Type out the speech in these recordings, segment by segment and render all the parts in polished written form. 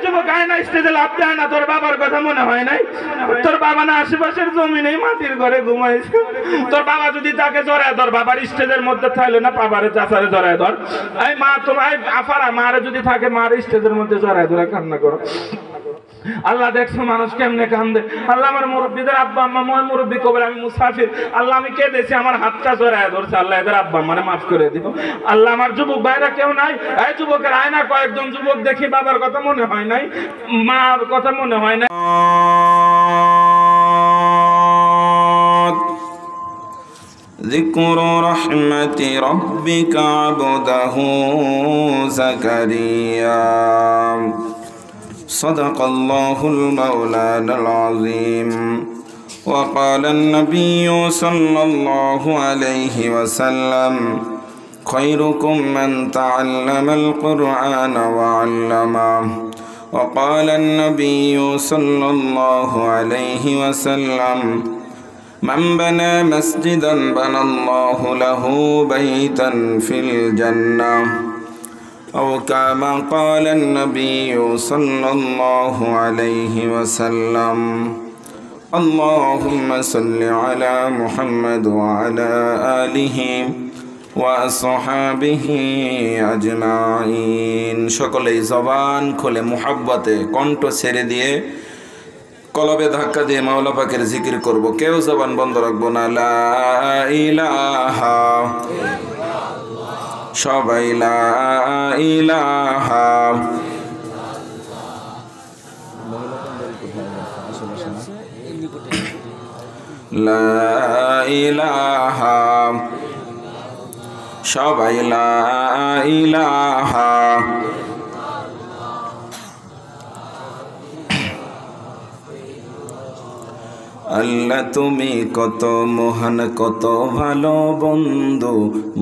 যুবক আয় না, স্টেজে লাভ দেয় না। তোর বাবার কথা মনে হয় নাই? তোর বাবা না আশেপাশের জমি নেই, মাটির ঘরে ঘুমাইছে। তোর বাবা যদি তাকে জড়ায় ধর, বাবার স্টেজের মধ্যে থাকলে না বাবারে চাচারে জড়ায় ধর। এই মা তোমার আফারা মারে যদি থাকে, মারে স্টেজের মধ্যে জড়ায় ধরে কান্না করো। আল্লাহ দেখছো মানুষ কেমনে কান্দে। আল্লাহ আমার মুরব্বীদের আব্বা আম্মা, মই মুরব্বী কবর, আমি মুসাফির। আল্লাহ আমি কেঁদেছি, আমার হাতটা জড়ায় ধরছে। আল্লাহ এদের আব্বা মানে মাফ করে দিব। আল্লাহ আমার যুবক ভাইরা কেউ নাই, এই যুবকের আয়না কয়েকজন যুবক দেখি, বাবার কথা মনে হয় নাই, মার কথা মনে হয় নাই। ذكر رحمة ربك عبده زكريا صدق الله المولانا العظيم. وقال النبي صلى الله عليه وسلم خيركم من تعلم القرآن وعلمه. وقال النبي صلى الله عليه وسلم من بنى مسجدا بنى الله له بيتا في الجنة. أو كما قال النبي صلى الله عليه وسلم. اللهم صل على محمد وعلى آله وأصحابه أجمعين. সকলেই জবান খুলে মুহাব্বতে কণ্ঠ ছেড়ে দিয়ে কলবে ধাক্কা দিয়ে মাওলা পাকের জিকির করব। কেউ জবান বন্ধ রাখবো না। লা ইলাহা, সবাই লা ইলাহা। লা ইলাহা, সবাই লা ইলাহা। আল্লাহ তুমি কত মহান, কত ভালো বন্ধু,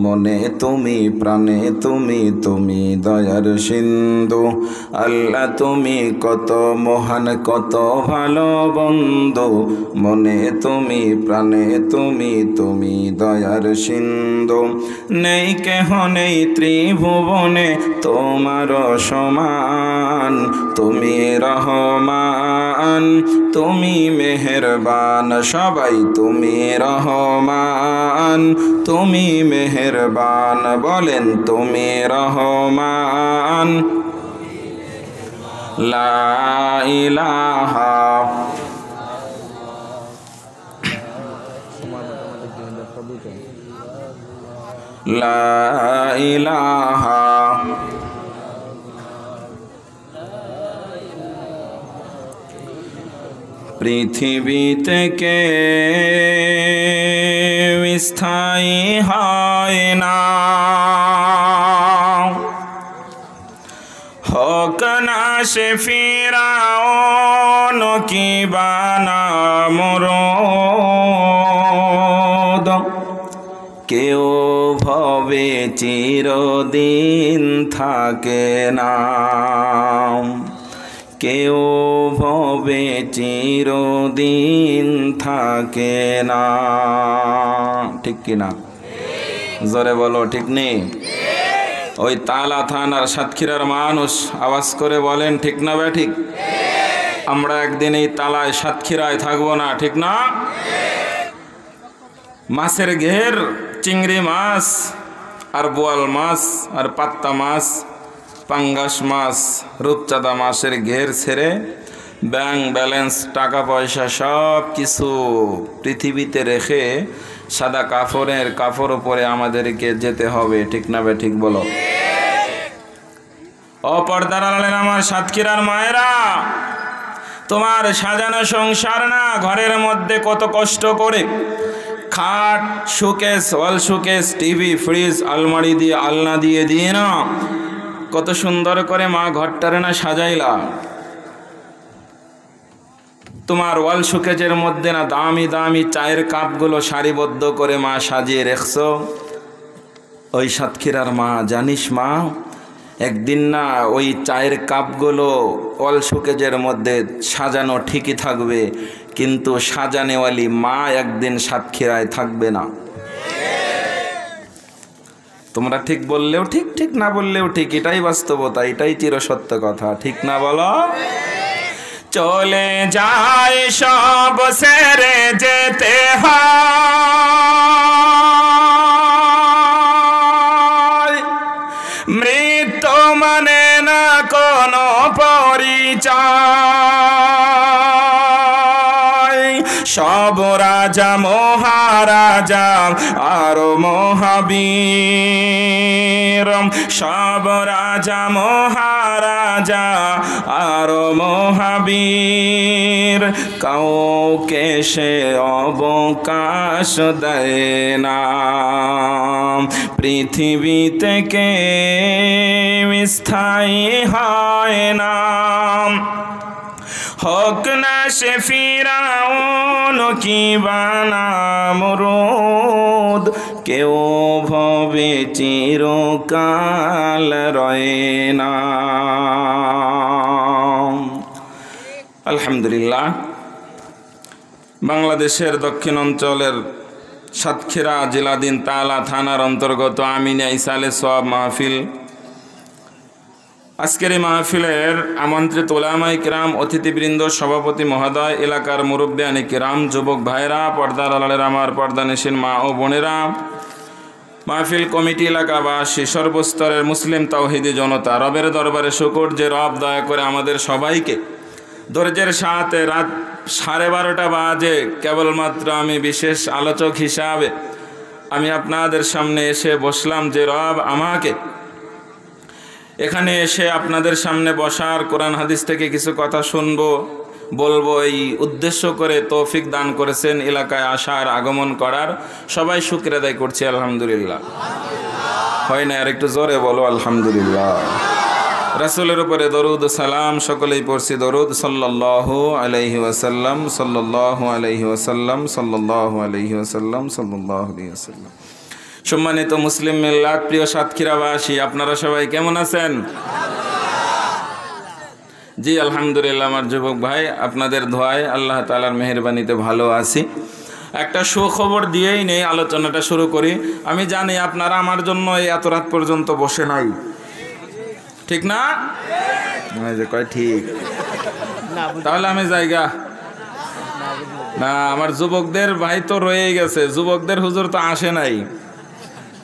মনে তুমি প্রাণে তুমি, তুমি দয়ার সিন্ধু। আল্লাহ তুমি কত মহান, কত ভালো বন্ধু, মনে তুমি প্রাণে তুমি, তুমি দয়ার সিন্ধু। নেই কেহ নেই ত্রিভুবনে তোমার সমান, তুমি রহমান, তুমি মেহেরবান। সবাই তুমি রহমান, তুমি মেহেরবান। বলেন তুমি রহমান। লা ইলাহা, লা ইলাহা। পৃথিবীতে কেউ স্থায়ী হয় না, হোক না সে ফিরাউন কিবা নমরুদ। কেউ ভবে চিরদিন থাকে না, কেউ ভবে চিরদিন থাকে না। ঠিক কিনা? জোরে বলো ঠিক নেই? ওই তালা থানার সাতক্ষীরার মানুষ আওয়াজ করে বলেন ঠিক না বে ঠিক? আমরা একদিন এই তালায় সাতক্ষীরায় থাকবো না, ঠিক না? মাছের ঘের, চিংড়ি মাছ আর বোয়াল মাছ আর পাত্তা মাছ, পাঙ্গাস মাছ, রূপচাঁদা মাছের ঘের ছেড়ে ব্যাংক ব্যালেন্স, টাকা পয়সা সব কিছু পৃথিবীতে রেখে সাদা কাপড় উপরে আমাদেরকে যেতে হবে, ঠিক না বে ঠিক? বলো। অপর্দার আলেন আমার সাতক্ষীরার মায়েরা, তোমার সাজানো সংসার না, ঘরের মধ্যে কত কষ্ট করে খাট, শোকেস, ওয়াল শোকেস, টিভি, ফ্রিজ, আলমারি দিয়ে আলনা দিয়ে দিয়ে না কত সুন্দর করে মা ঘরটারে না সাজাইলা। তোমার ওয়াল শোকেজের মধ্যে না দামি দামি চায়ের কাপগুলো সারিবদ্ধ করে মা সাজিয়ে রেখছো। ওই সাতক্ষীরার মা, জানিস মা, একদিন না ওই চায়ের কাপগুলো ওয়াল শোকেজের মধ্যে সাজানো ঠিকই থাকবে, কিন্তু সাজানেওয়ালি মা একদিন সাতক্ষীরায় থাকবে না। তোমরা ঠিক বললেও ঠিক, ঠিক না বললেও ঠিক, এটাই বাস্তবতা, এটাই চিরসত্য কথা, ঠিক না বলো? চলে যায় সব সেরে যেতে হয়, মৃত্যু মানে না কোনো পরিচয়। সব রাজা মহারাজা আর মহাবীর, সব রাজা মহারাজা আর মহাবীর, কাউকে সে অবকাশ দেয় না। পৃথিবীতে কেউ স্থায়ী হয় না, হোক না সে ফিরাউন কি বানামরুদ, কেউ ভবে চিরকাল রয় না। আলহামদুলিল্লাহ, বাংলাদেশের দক্ষিণ অঞ্চলের সাতক্ষীরা জেলাধীন তালা থানার অন্তর্গত আমিনিয়া ইসালে সওয়াব মাহফিল। আজকের এই মাহফিলের আমন্ত্রিত উলামায়ে কিরাম, অতিথিবৃন্দ, সভাপতি মহোদয়, এলাকার মুরব্বিয়ানে কিরাম, যুবক ভাইরা, পর্দার আড়ালের আমার পর্দানিশীন মা ও বোনেরা, মাহফিল কমিটি, এলাকাবাসী, সর্বস্তরের মুসলিম তাওহীদি জনতা, রবের দরবারে শুকর যে রব দয়া করে আমাদের সবাইকে ধৈর্যের সাথে রাত 12:30 বাজে কেবলমাত্র আমি বিশেষ আলোচক হিসাবে আমি আপনাদের সামনে এসে বসলাম। যে রব আমাকে এখানে এসে আপনাদের সামনে বসার, কোরআন হাদিস থেকে কিছু কথা শুনবো, বলবো, এই উদ্দেশ্য করে তৌফিক দান করেছেন, এলাকায় আসার, আগমন করার, সবাই শুকর আদায় করছি আলহামদুলিল্লাহ। হয় না? আর একটু জোরে বলো আলহামদুলিল্লাহ। রাসূলের উপরে দরুদ সালাম সকলেই পড়ছি। দরুদ সাল্লাল্লাহু আলাইহি ওয়াসাল্লাম, সাল্লাল্লাহু আলাইহি ওয়াসাল্লাম, সাল্লাল্লাহু আলাইহি ওয়াসাল্লাম, সাল্লাল্লাহু আলাইহি ওয়াসাল্লাম। সম্মানিত মুসলিম মিল্লাত, প্রিয় সাতক্ষীরাবাসী, আপনারা সবাই কেমন আছেন? জি আলহামদুলিল্লাহ। আমার যুবক ভাই, আপনাদের দোয়ায় আল্লাহ তাআলার মেহেরবানিতে ভালো আছি। একটা সুখবর দিয়েই নেই আলোচনাটা শুরু করি। আমি জানি আপনারা আমার জন্য এই এত রাত পর্যন্ত বসে নাই, ঠিক না? যে কয় ঠিক, তাহলে আমি জায়গা না। আমার যুবকদের ভাই তো রয়েই গেছে, যুবকদের হুজুর তো আসে নাই,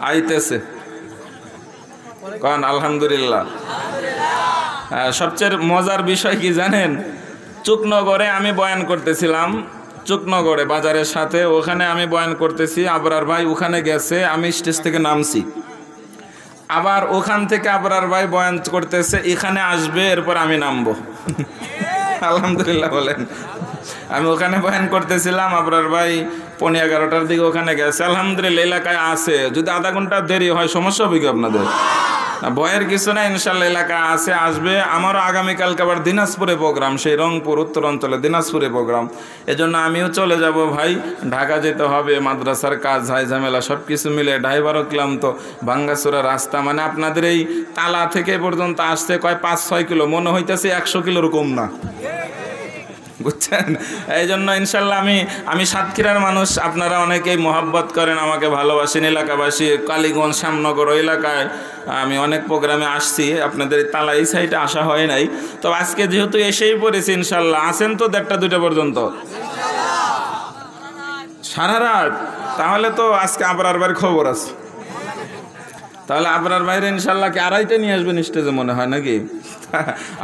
আইতেছে। কারণ আলহামদুলিল্লাহ। সবচেয়ে মজার বিষয় কি জানেন? চুকনগরে আমি বয়ান করতেছিলাম, চুকনগরে বাজারের সাথে, ওখানে আমি বয়ান করতেছি, আবরার ভাই ওখানে গেছে, আমি স্টেজ থেকে নামছি, আবার ওখান থেকে আবরার ভাই বয়ান করতেছে, এখানে আসবে, এরপর আমি নামবো। আলহামদুলিল্লাহ বলেন। আমি ওখানে বয়ান করতেছিলাম, আবরার ভাই 11:15 দিকে ওখানে গেছে। আলহামদুলিল্লাহ এলাকায় আছে, যদি আধা ঘন্টা দেরি হয় সমস্যা হবে কি আপনাদের? ভয়ের কিছু না, ইনশাল্লাহ এলাকা আছে, আসবে। আমারও আগামীকালকে আবার দিনাজপুরে প্রোগ্রাম, সেই রংপুর উত্তর অঞ্চলে দিনাজপুরে প্রোগ্রাম, এজন্য আমিও চলে যাব ভাই। ঢাকা যেতে হবে, মাদ্রাসার কাজ, হাই ঝামেলা সব কিছু মিলে, ড্রাইভারও ক্লান্ত, ভাঙ্গাচোরা রাস্তা, মানে আপনাদের এই তালা থেকে পর্যন্ত আসতে কয় 5-6 কিলো, মনে হইতেছে 100 কিলোর কম না, বুঝছেন? এই জন্য ইনশাল্লাহ আমি সাতক্ষীরার মানুষ, আপনারা অনেকেই মহব্বত করেন, আমাকে ভালোবাসেন, এলাকাবাসী, কালীগঞ্জ, শ্যামনগর এলাকায় আমি অনেক প্রোগ্রামে আসছি, আপনাদের তালা এই সাইডে আসা হয় নাই। তো আজকে যেহেতু এসেই পড়েছি, ইনশাল্লাহ আসেন তো 1টা-2টা পর্যন্ত, সারা রাত। তাহলে তো আজকে আবরার ভাইয়ের খবর আছে, তাহলে আবরার ভাইরে ইনশাল্লাহ কি 2:30 নিয়ে আসবেন স্টেজে মনে হয় নাকি?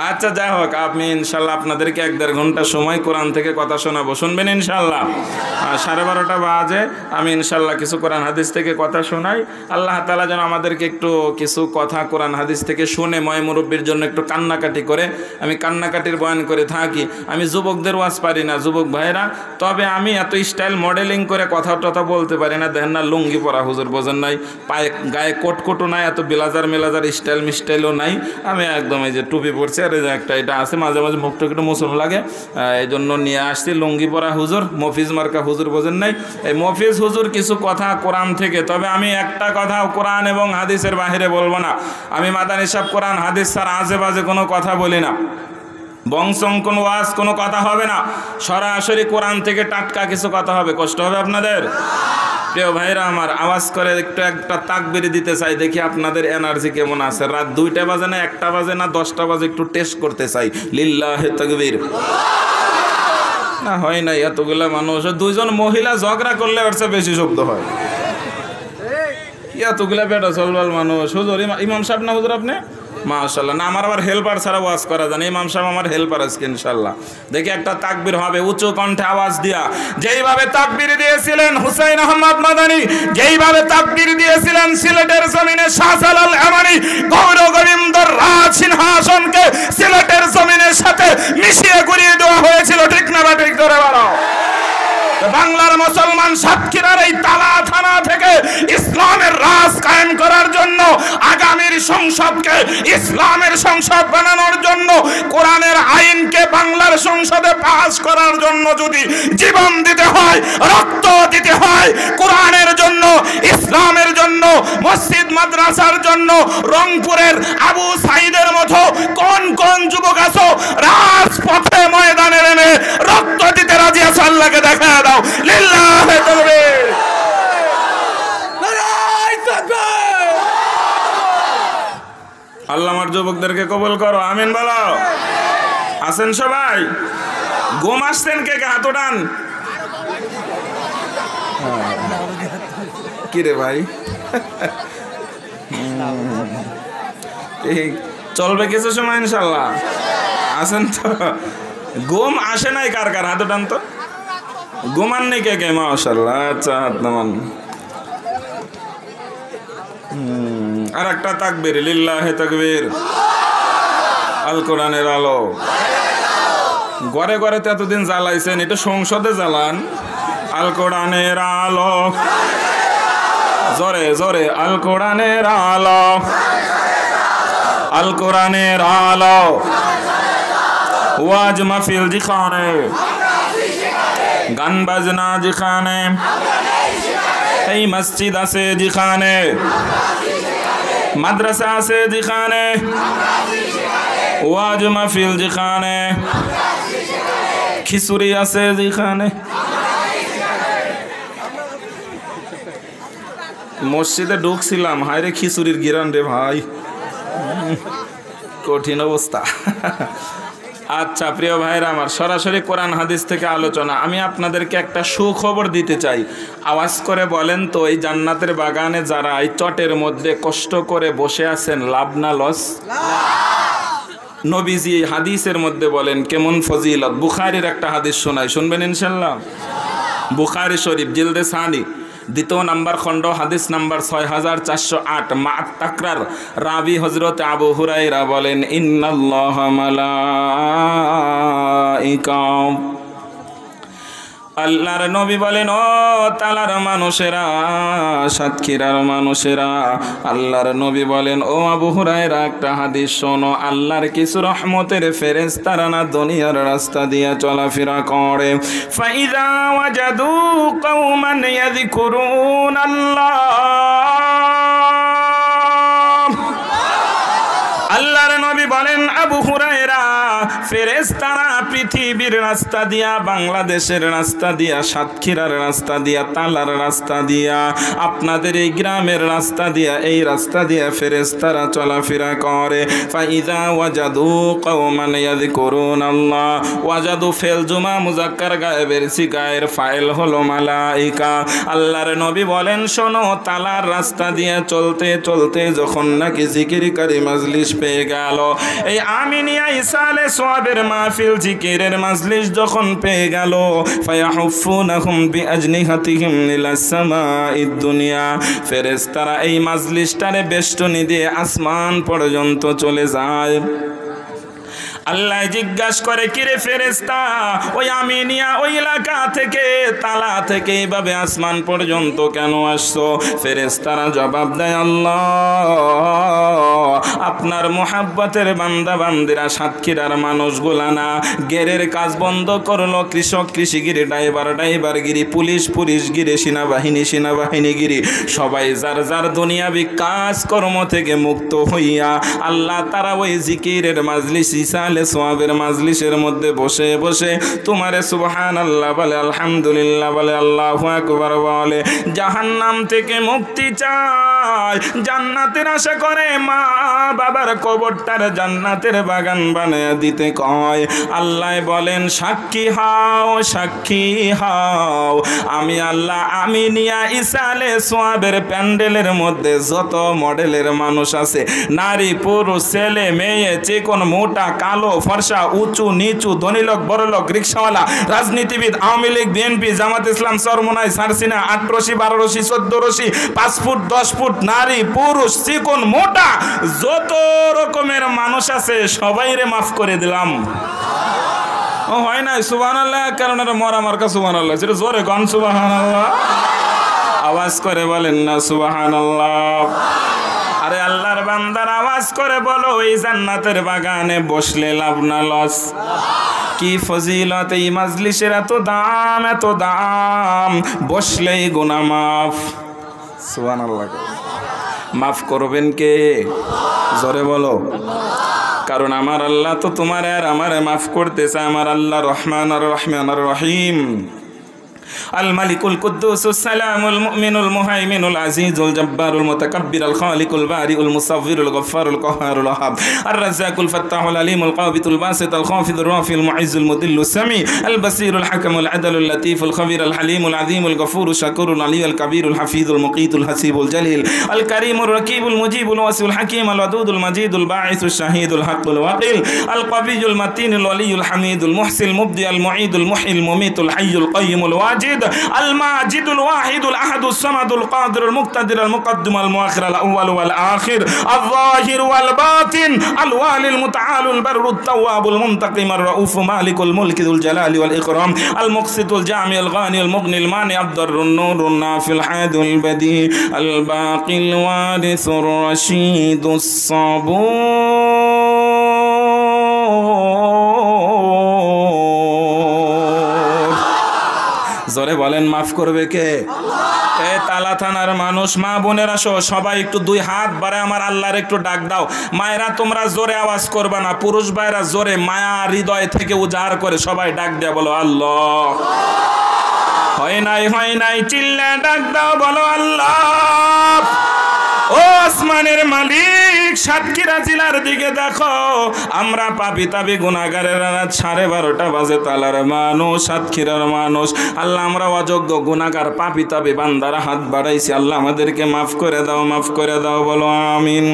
আচ্ছা যাই হোক, আমি ইনশাল্লাহ আপনাদেরকে 1-1.5 ঘন্টা সময় কোরআন থেকে কথা শোনাবো, শুনবেন ইনশাল্লাহ। 12:30 বাজে আমি ইনশাল্লাহ কিছু কোরআন হাদিস থেকে কথা শোনাই। আল্লাহ তাআলা যেন আমাদেরকে একটু কিছু কথা কোরআন হাদিস থেকে শুনে ময় মুরব্বির জন্য একটু কান্নাকাটি করে, আমি কান্নাকাটির বয়ান করে থাকি। আমি যুবকদের ওয়াজ পারি না, যুবক ভাইরা, তবে আমি এত স্টাইল মডেলিং করে কথা টথা বলতে পারি না। দেখেন না লুঙ্গি পরা হুজুর, বোঝেন নাই, পায়ে গায়ে কোটকোটও নাই, এত বিলাজার মেলাজার স্টাইল মিস্টাইলও নাই। আমি একদম এই যে টুপি পরছি, আর এই যে একটা এটা আছে, মাঝে মাঝে মুখটা একটু মোচন লাগে, এই জন্য নিয়ে আসছি লুঙ্গি পরা হুজুর, মফিজ মার্কা হুজুর, বোঝেন নাই, এই মফিজ হুজুর কিছু কথা কোরআন থেকে। তবে আমি একটা কথা কোরআন এবং হাদিসের বাহিরে বলবো না। আমি মাদানী সাহেব কোরআন হাদিস স্যার আজে বাজে কোনো কথা বলি না, বংশং কোনো ওয়াজ কোনো কথা হবে না, সরাসরি কোরআন থেকে টাটকা কিছু কথা হবে। কষ্ট হবে আপনাদের? প্রিয় ভাইরা আমার, আওয়াজ করে একটু একটা তাকবীর দিতে চাই, দেখি আপনাদের এনার্জি কেমন আছে। রাত 2টা বাজে না 1টা বাজে না 10টা বাজে, একটু টেস্ট করতে চাই। লিল্লাহে তাকবীর। না হয় না, এতগুলা মানুষ, 2জন মহিলা ঝগড়া করলে ওর চেয়ে বেশি শব্দ হয়। এতগুলা বেটা চলবাল মানুষ। হুজুর, ইমাম সাহেব না হুজুর আপনি? মাশাআল্লাহ। না, আমার আবার হেল্পার ছাড়া ওয়াজ করা জানে। ইমাম সাহেব আমার হেল্পার আজকে ইনশাআল্লাহ। দেখি একটা তাকবীর হবে উঁচু কণ্ঠে আওয়াজ দিয়া। যেইভাবে তাকবীর দিয়েছিলেন হুসাইন আহমদ মাদানী, যেইভাবে তাকবীর দিয়েছিলেন সিলেটের জমিনে শাহজালাল আমানী, গৌর গোবিন্দ রাজ সিংহাসনকে সিলেটের জমিনের সাথে মিশিয়ে গুড়িয়ে দেওয়া হয়েছিল। ঠিক না বা ঠিক? ধরে বলো। বাংলার মুসলমান সাতক্ষীরার এই তালা থানা থেকে ইসলামের রাজ কায়েম করার জন্য, আগামীর সংসদকে ইসলামের সংসদ বানানোর জন্য, কোরআনের আইনকে বাংলার সংসদে পাস করার জন্য যদি জীবন দিতে হয়, রক্ত দিতে হয়, কোরআনের জন্য, ইসলামের জন্য, মসজিদ মাদ্রাসার জন্য, রংপুরের আবু সাইদের মতো কোন কোন যুবক আছো রাজপথে ময়দানে নেমে রক্ত দিতে রাজি আছো? আল্লাহকে দেখা দাও। লিল্লাহি তাকবীর। নারায়ে তাকবীর। আল্লাহ আমার যুবকদেরকে কবুল করো, আমিন বলো। আছেন সবাই? ঘুম আসছেন কে কে? হাত ওঠান। কি রে ভাই, চলবে কিছু সময় ইনশাল্লাহ। আছেন তো? ঘুম আসে নাই কার কার? হাত ওঠান তো। ঘুমান নেই কে কে? মাশাআল্লাহ। আচ্ছা, হাত নামান। আর একটা তাকবীর। লিল্লাহি তাকবীর। আল কোরআনের আলো। ঘরে ঘরে তো এতদিন জ্বালাইছেন, এটা সংসদে জ্বালান। আল কোরআনের আলো। জোরে জোরে। আল কোরআনের আলো। আল কোরআনের আলো। ওয়াজ মাহফিল যেখানে, গান বাজনা যেখানে, এই মসজিদ আছে যেখানে, মাদ্রাসা আছে যেখানে, ওয়াজ মাহফিল যেখানে, খিচুড়ি আছে যেখানে। মসজিদে ঢুকছিলাম, হায় রে খিচুড়ির গিরান রে ভাই, কঠিন অবস্থা। আচ্ছা প্রিয় ভাইরা আমার, সরাসরি কোরআন হাদিস থেকে আলোচনা। আমি আপনাদেরকে একটা সুখবর দিতে চাই। আওয়াজ করে বলেন তো, এই জান্নাতের বাগানে যারা এই চটের মধ্যে কষ্ট করে বসে আছেন, লাভ না লস? নবীজি হাদিসের মধ্যে বলেন কেমন ফজিলত। বুখারীর একটা হাদিস শোনাই, শুনবেন ইনশাল্লাহ। বুখারী শরীফ জিলদে সানি, 2 নম্বর খণ্ড, হাদিস নাম্বার 6408। মা তাকরার রাবি হযরত আবু হুরায়রা বলেন, ইন্নাল্লাহা মালাইকা, আল্লাহর নবী বলেন, ও তালার মানুষেরা, সাতক্ষীরার মানুষেরা, আল্লাহর নবী বলেন, ও আবু হুরায়রা একটা হাদিস শোনো। আল্লাহর কিছু রহমতের ফেরেশতারা না দুনিয়ার রাস্তা দিয়ে চলাফেরা করে। ফাইযা ওয়াজাদু কওমান ইয়াযকুরুন আল্লাহ, আল্লাহর নবী বলেন, আবু হুরায়রা, ফেরেশতারা পৃথিবীর রাস্তা দিয়া, বাংলাদেশের রাস্তা দিয়া, সাতক্ষীরার রাস্তা দিয়া, তালার রাস্তা দিয়া, আপনাদের এই গ্রামের রাস্তা দিয়া, এই রাস্তা দিয়া ফেরেশতারা চলাফেরা করে। ফাইযা ওয়াজাদু কওমান ইয়াযকুরুন আল্লাহ, ওয়াজাদু ফেল জুমা মুযাক্কার গায়েবের সিগায়ের ফাইল হলো মালাইকা। আল্লাহর নবী বলেন, শোনো, তালার রাস্তা দিয়ে চলতে চলতে যখন নাকি জিকিরকারী মাজলিস পেয়ে গেল, এই আমিনিয়া ইসালে সোয়াবের মাহফিল জিকিরের মাজলিস যখন পেয়ে গেল, ফায়াহুফুনাহুম বিআজনিহাতিহিম ইলাস সামাঈদ দুনিয়া, ফেরেশতারা এই মাজলিসটারে বেষ্টনী দিয়ে আসমান পর্যন্ত চলে যায়। আল্লাহ জিজ্ঞাসা করে, কিরে ফেরেশতা, ওই আমিনিয়া ওই এলাকা থেকে, তালা থেকে এইভাবে আসমান পর্যন্ত কেন আসছো? ফেরেশতারা জবাব দেয়, আল্লাহ, আপনার মুহাব্বতের বান্দা বান্দিরা সাতক্ষীরার মানুষগুলা না গেরের কাজ বন্ধ করলো, কৃষক কৃষিগিরি, ড্রাইভারগিরি, পুলিশগিরি, সেনাবাহিনীগিরি, সবাই যার যার দুনিয়াবি কাজ কর্ম থেকে মুক্ত হইয়া আল্লাহ তারা ওই জিকিরের মাজলিস ইসা ইসালে সোয়াবের মাজলিসের মধ্যে বসে বসে তোমারে সুবহানাল্লাহ বলে, আলহামদুলিল্লাহ বলে, আল্লাহু আকবার বলে, জাহান্নাম থেকে মুক্তি চায়, জান্নাতের আশা করে, মা বাবার কবরটার জান্নাতের বাগান বানায় দিতে কয়। আল্লাহ বলেন সাক্ষী হাও, সাক্ষী হাও, আমি আল্লাহ আমি নিয়া ইসালে সোয়াবের প্যান্ডেলের মধ্যে যত মডেলের মানুষ আছে, নারী পুরুষ ছেলে মেয়ে, চিকন মোটা কালো ফর্সা, উঁচু নিচু, ধনী লোক বড় লোক, রিক্সাওয়ালা, রাজনীতিবিদ, আওয়ামী লীগ বিএনপি জামাত ইসলাম চরমোনাই সারসিনা 8 রশি 12 রশি 14 রশি 5 ফুট 10 ফুট, নারী পুরুষ চিকন মোটা যত রকমের মানুষ আছে সবাইরে মাফ করে দিলাম। ও হয় না সুবহানাল্লাহ, কারণ এটা মরা মার্কা সুবহানাল্লাহ, সেটা জোরে গান সুবহানাল্লাহ, আওয়াজ করে বলেন না সুবহানাল্লাহ। আরে আল্লাহর বান্দার আওয়াজ করে বলো, এই জান্নাতের বাগানে বসলে লাভ না লস? কি ফজিলত এই মাজলিসের, এত দাম, এত দাম, বসলেই গুনাহ মাফ। সুবহানাল্লাহ। মাফ করবেন কে? জোরে বলো। কারণ আমার আল্লাহ তো তোমার আর আমারে মাফ করতে চায়। আমার আল্লাহ রহমান আর রহমান আর রহিম। الملك القدوس السلام المؤمن المهيمن العزيز الجبار المتكبر الخالق البارئ المصور الغفار القهار الوهاب الرزاق الفتاح العليم القابض الباسط الخافض الرافع المعز المذل السميع البصير الحكم العدل اللطيف الخبير الحليم العظيم الغفور الشكور العلي الكبير الحفيظ المقيت الحسيب الجليل الكريم الرقيب المجيب الواسع الحكيم الودود المجيد الباعث الشهيد الحق الوقيل القوي المتين الولي الحميد المحسن المبدئ المعيد المحيي المميت الحي القيوم الواجد الماجد الواحد الأحد الصمد القادر المقتدر المقدم المؤخر الأول والآخر الظاهر والباطن الوالي المتعال البر التواب المنتقم الرؤوف مالك الملك ذو الجلال والإكرام المقسط الجامع الغاني المغني المانع الضر النور النافع الحاد البديع الباقي الوارث الرشيد الصبور। জোরে বলেন মাফ করবে কে? এ তালা থানার মানুষ, মা বোনেরা সহ সবাই একটু 2 হাত বাড়ায় আমার আল্লাহর একটু ডাক দাও। মায়েরা তোমরা জোরে আওয়াজ করবা না, পুরুষ ভাইরা জোরে মায়া হৃদয় থেকে উজাড় করে সবাই ডাক দেয়া বলো আল্লাহ। হয় নাই চিল্লা ডাক দাও বলো আল্লাহ। ও আসমানের মালিক, সাতক্ষীরা জেলার দিকে দেখো, আমরা পাপী তাবি গুনাহগারেরা, রাত 12:30 বাজে তালার মানুষ, সাতক্ষীরার মানুষ। আল্লাহ আমরা অযোগ্য গুনাহগার পাপী তাবি বান্দারা হাত বাড়াইছি, আল্লাহ আমাদেরকে মাফ করে দাও, মাফ করে দাও বলো আমিন।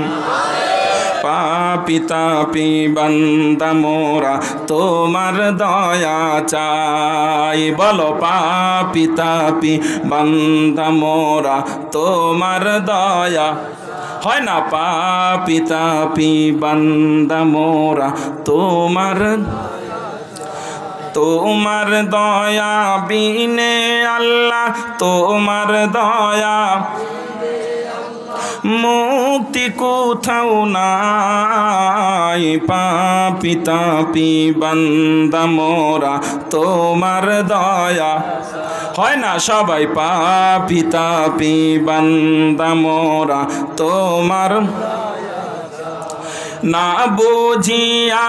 পাপী তাপী বান্দা মোরা তোমার দয়া চাই, বলো পাপী তাপী বান্দা মোরা তোমার দয়া। হয় না পাপী তাপী বান্দা মোরা তোমার তোমার দয়া বিনে আল্লাহ, তোমার দয়া মুক্তি কোথাও নাই। পাপী তাপী বান্দা মোরা তোমার দয়া। হয় না সবাই পাপী তাপী বান্দা মোরা তোমার না বুঝিয়া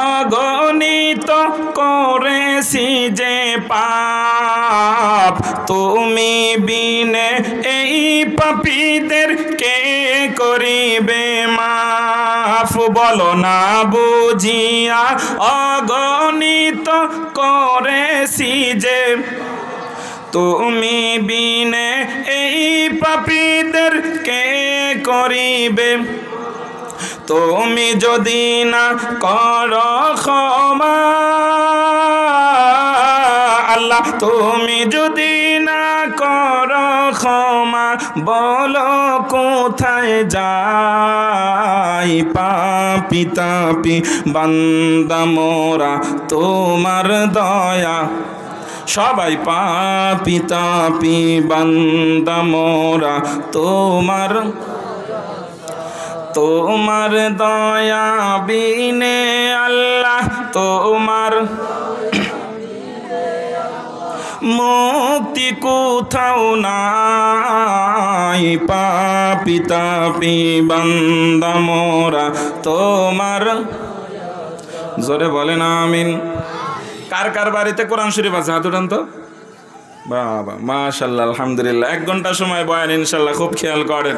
অগণিত করেছি যে পাপ, তুমি বিনে এই পাপীদের কে করিবে মাফ? বলো না বুঝিয়া অগণিত করেছি যে, তুমি বিনে এই পাপীদের কে করিবে? তুমি যদি না করো ক্ষমা আল্লাহ, তুমি যদি না করো ক্ষমা, বলো কোথায় যাই? পাপী তাপী বান্দা মোরা তোমার দয়া। সবাই পাপী তাপী বান্দা মোরা তোমার তোমার দয়া বিনে আল্লাহ, তোমার মুক্তি কোথাও নাই। পাপী তাপী বান্দা মোরা তোমার জোরে বলেন আমিন। কার কার বাড়িতে কোরআন শরীফ আছে হাত উঠান তো। বাবা মাশাআল্লাহ আলহামদুলিল্লাহ। 1 ঘন্টা সময় বয়ান ইনশাল্লাহ, খুব খেয়াল করেন।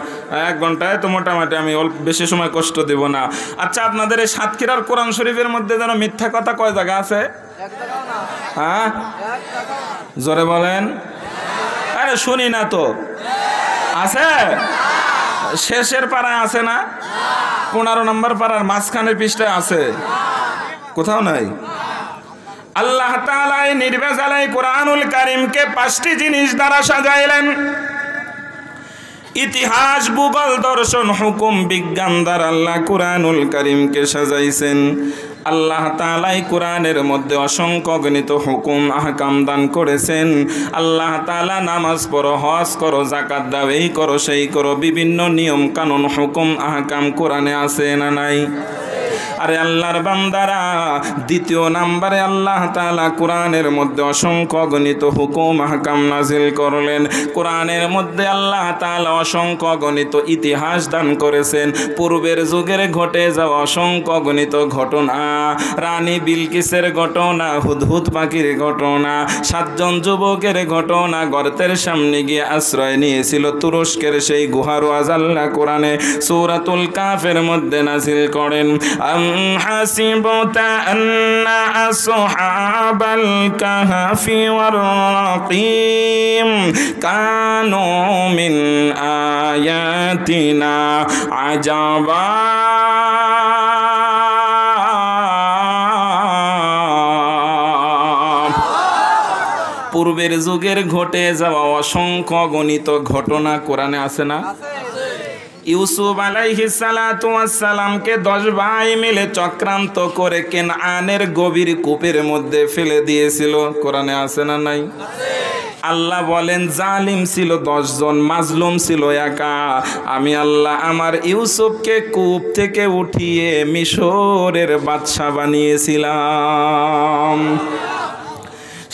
1 ঘন্টায় তো মোটামুটি আমি অল্প বেশি সময় কষ্ট দেব না। আচ্ছা, আপনাদের এই সাতক্ষীরার কোরআন শরীফের মধ্যে যেন মিথ্যা কথা কয় জায়গা আছে? হ্যাঁ, জোরে বলেন। আরে শুনি না তো। আছে? শেষের পাড়ায় আছে না? 15 নম্বর পাড়ার মাঝখানের পৃষ্ঠায় আছে? কোথাও নাই? আল্লাহ তাআলা এই নির্ভেজাল কোরআনুল কারীমকে 5টি জিনিস দ্বারা সাজাইলেন। ইতিহাস, ভূগোল, দর্শন, হুকুম, বিজ্ঞান দ্বারা আল্লাহ কোরআনুল কারীমকে সাজাইছেন। আল্লাহ তাআলা এই কোরআনের মধ্যে অসংখ্য গণিত হুকুম আহকাম দান করেছেন। আল্লাহ তাআলা নামাজ পড়ো, হজ করো, যাকাত দাও, এই করো, সেই করো, বিভিন্ন নিয়ম কানুন হুকুম আহকাম কোরআনে আছে না নাই? আরে আল্লাহর বান্দারা, 2য় নম্বরে আল্লাহ তাআলা কোরআনের মধ্যে অসংখ্য গণিত হুকুম আহকাম নাজিল করলেন। কোরআনের মধ্যে আল্লাহ তাআলা অসংখ্য গণিত ইতিহাস দান করেছেন। পূর্বের যুগের ঘটে যাওয়া অসংখ্য গণিত ঘটনা, রানী বিলকিসের ঘটনা, হুদহুদ পাখির ঘটনা, 7 জন যুবকের ঘটনা, গর্তের সামনে গিয়ে আশ্রয় নিয়েছিল তুরস্কের সেই গুহার ওয়াজ আল্লাহ কোরআনে সূরাতুল কাফের মধ্যে নাজিল করেন। حسبت أن أصحاب الكهف والرقيم كانوا من آياتنا عجبا পূর্বের যুগের ঘটে যাওয়া অসংখ্য গণিত ঘটনা কোরআনে আছে না? ইউসুফ আলাইহিস সালাতু ওয়াস সালামকে 10 ভাই মিলে চক্রান্ত করে কেনআনের গভীর কূপের মধ্যে ফেলে দিয়েছিল, কোরআনে আছে না নাই? আল্লাহ বলেন জালিম ছিল 10 জন, মাজলুম ছিল একা। আমি আল্লাহ আমার ইউসুফকে কূপ থেকে উঠিয়ে মিশরের বাদশা বানিয়েছিলাম।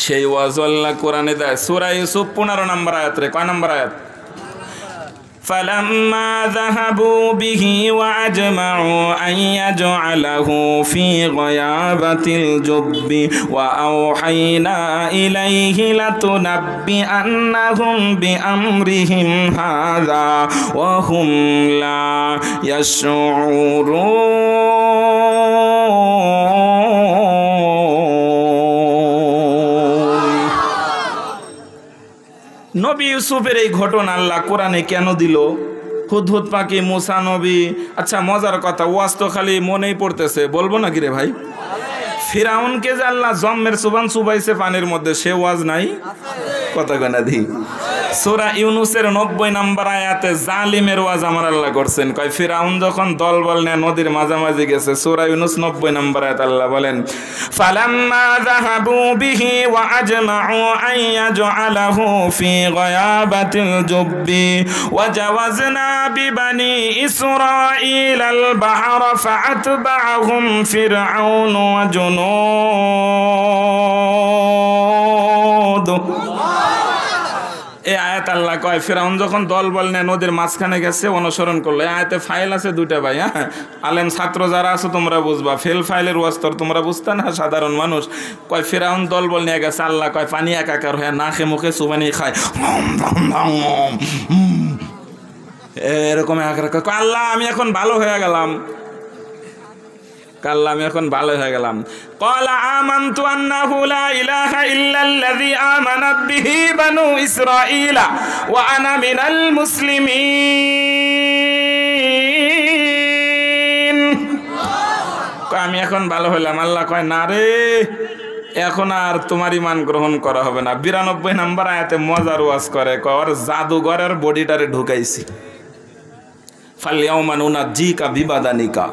সেই ওয়াজ আল্লাহ কোরআনে দেয়। সূরা ইউসুফ 15 নম্বর আয়াত রে, কয় নম্বর আয়াত? فَلَمَّا ذَهَبُوا بِهِ وَأَجْمَعُوا أَن يَجْعَلَهُ فِي غَيَابَتِ الْجُبِّ وَأَوْحَيْنَا إِلَيْهِ لَتُنَبِّئَنَّهُم بِأَمْرِهِمْ هَذَا وَهُمْ لَا يَشْعُرُونَ। নবী ইউসুফের এই ঘটনা আল্লাহ কোরআনে কেন দিল? হুদহুদ পাখি, মুসা নবী। আচ্ছা, মজার কথা, ওয়াজ তো খালি মনেই পড়তেছে, বলবো নাকি রে ভাই? ফিরাউনকে যে আল্লাহ জম্মের সুবান চুবাইছে পানির মধ্যে, সে ওয়াজ নাই? কথা গানা দি। সূরা ইউনূসের 90 নম্বর আয়াতে জালিমের ওয়াজ আমার আল্লাহ করছেন। কয় ফিরাউন যখন দলবল নিয়ে নদীর মাঝামাঝি গেছে, সূরা ইউনূস 90 নম্বর আয়াত আল্লাহ বলেন ফালাম্মা যাহাবু বিহি ওয়া আজমাউ আন ইয়াজআলাহু ফি গায়াবাতিল জুব্বি ওয়া জাওয়াজনা বিবানি ইসরাঈলাল বাহরা ফাআতবাআহুম ফিরআউন ওয়া জুনুদ। এই আয়াত আল্লাহ কয় ফিরাউন যখন দল বল নিয়ে নদীর মাঝখানে গেছে, অনুসরণ করলো। এই আয়াতে ফাইল আছে 2টা ভাই। হ্যাঁ, আলেম ছাত্র যারা আছে তোমরা বুঝবা, ফেল ফাইলের ওয়াস্তর তোমরা বুঝতা না, সাধারণ মানুষ। কয় ফিরাউন দল বল নিয়ে গেছে, আল্লাহ কয় পানি একাকার হয়ে নাকে মুখে চুবানি খায়, এরকম একাকার। কয় আল্লাহ আমি এখন ভালো হয়ে গেলাম, আল্লাহ আমি এখন ভালো হয়ে গেলাম। ক্বালা আমানতু আন্নাহু লা ইলাহা ইল্লাল্লাযী আমানাত বিহি বানু ইসরাঈলা ওয়া আনা মিনাল মুসলিমিন। আমি এখন ভালো হলাম। আল্লাহ কয় না রে, এখন আর তোমার ঈমান গ্রহণ করা হবে না। 92 নম্বর আয়াতে মজার ওয়াজ করে, কয় জাদুঘরের বডিটারে ঢুকাইছি। ফালইয়াউমা নুনাজ্জিকা বিবাদানিকা।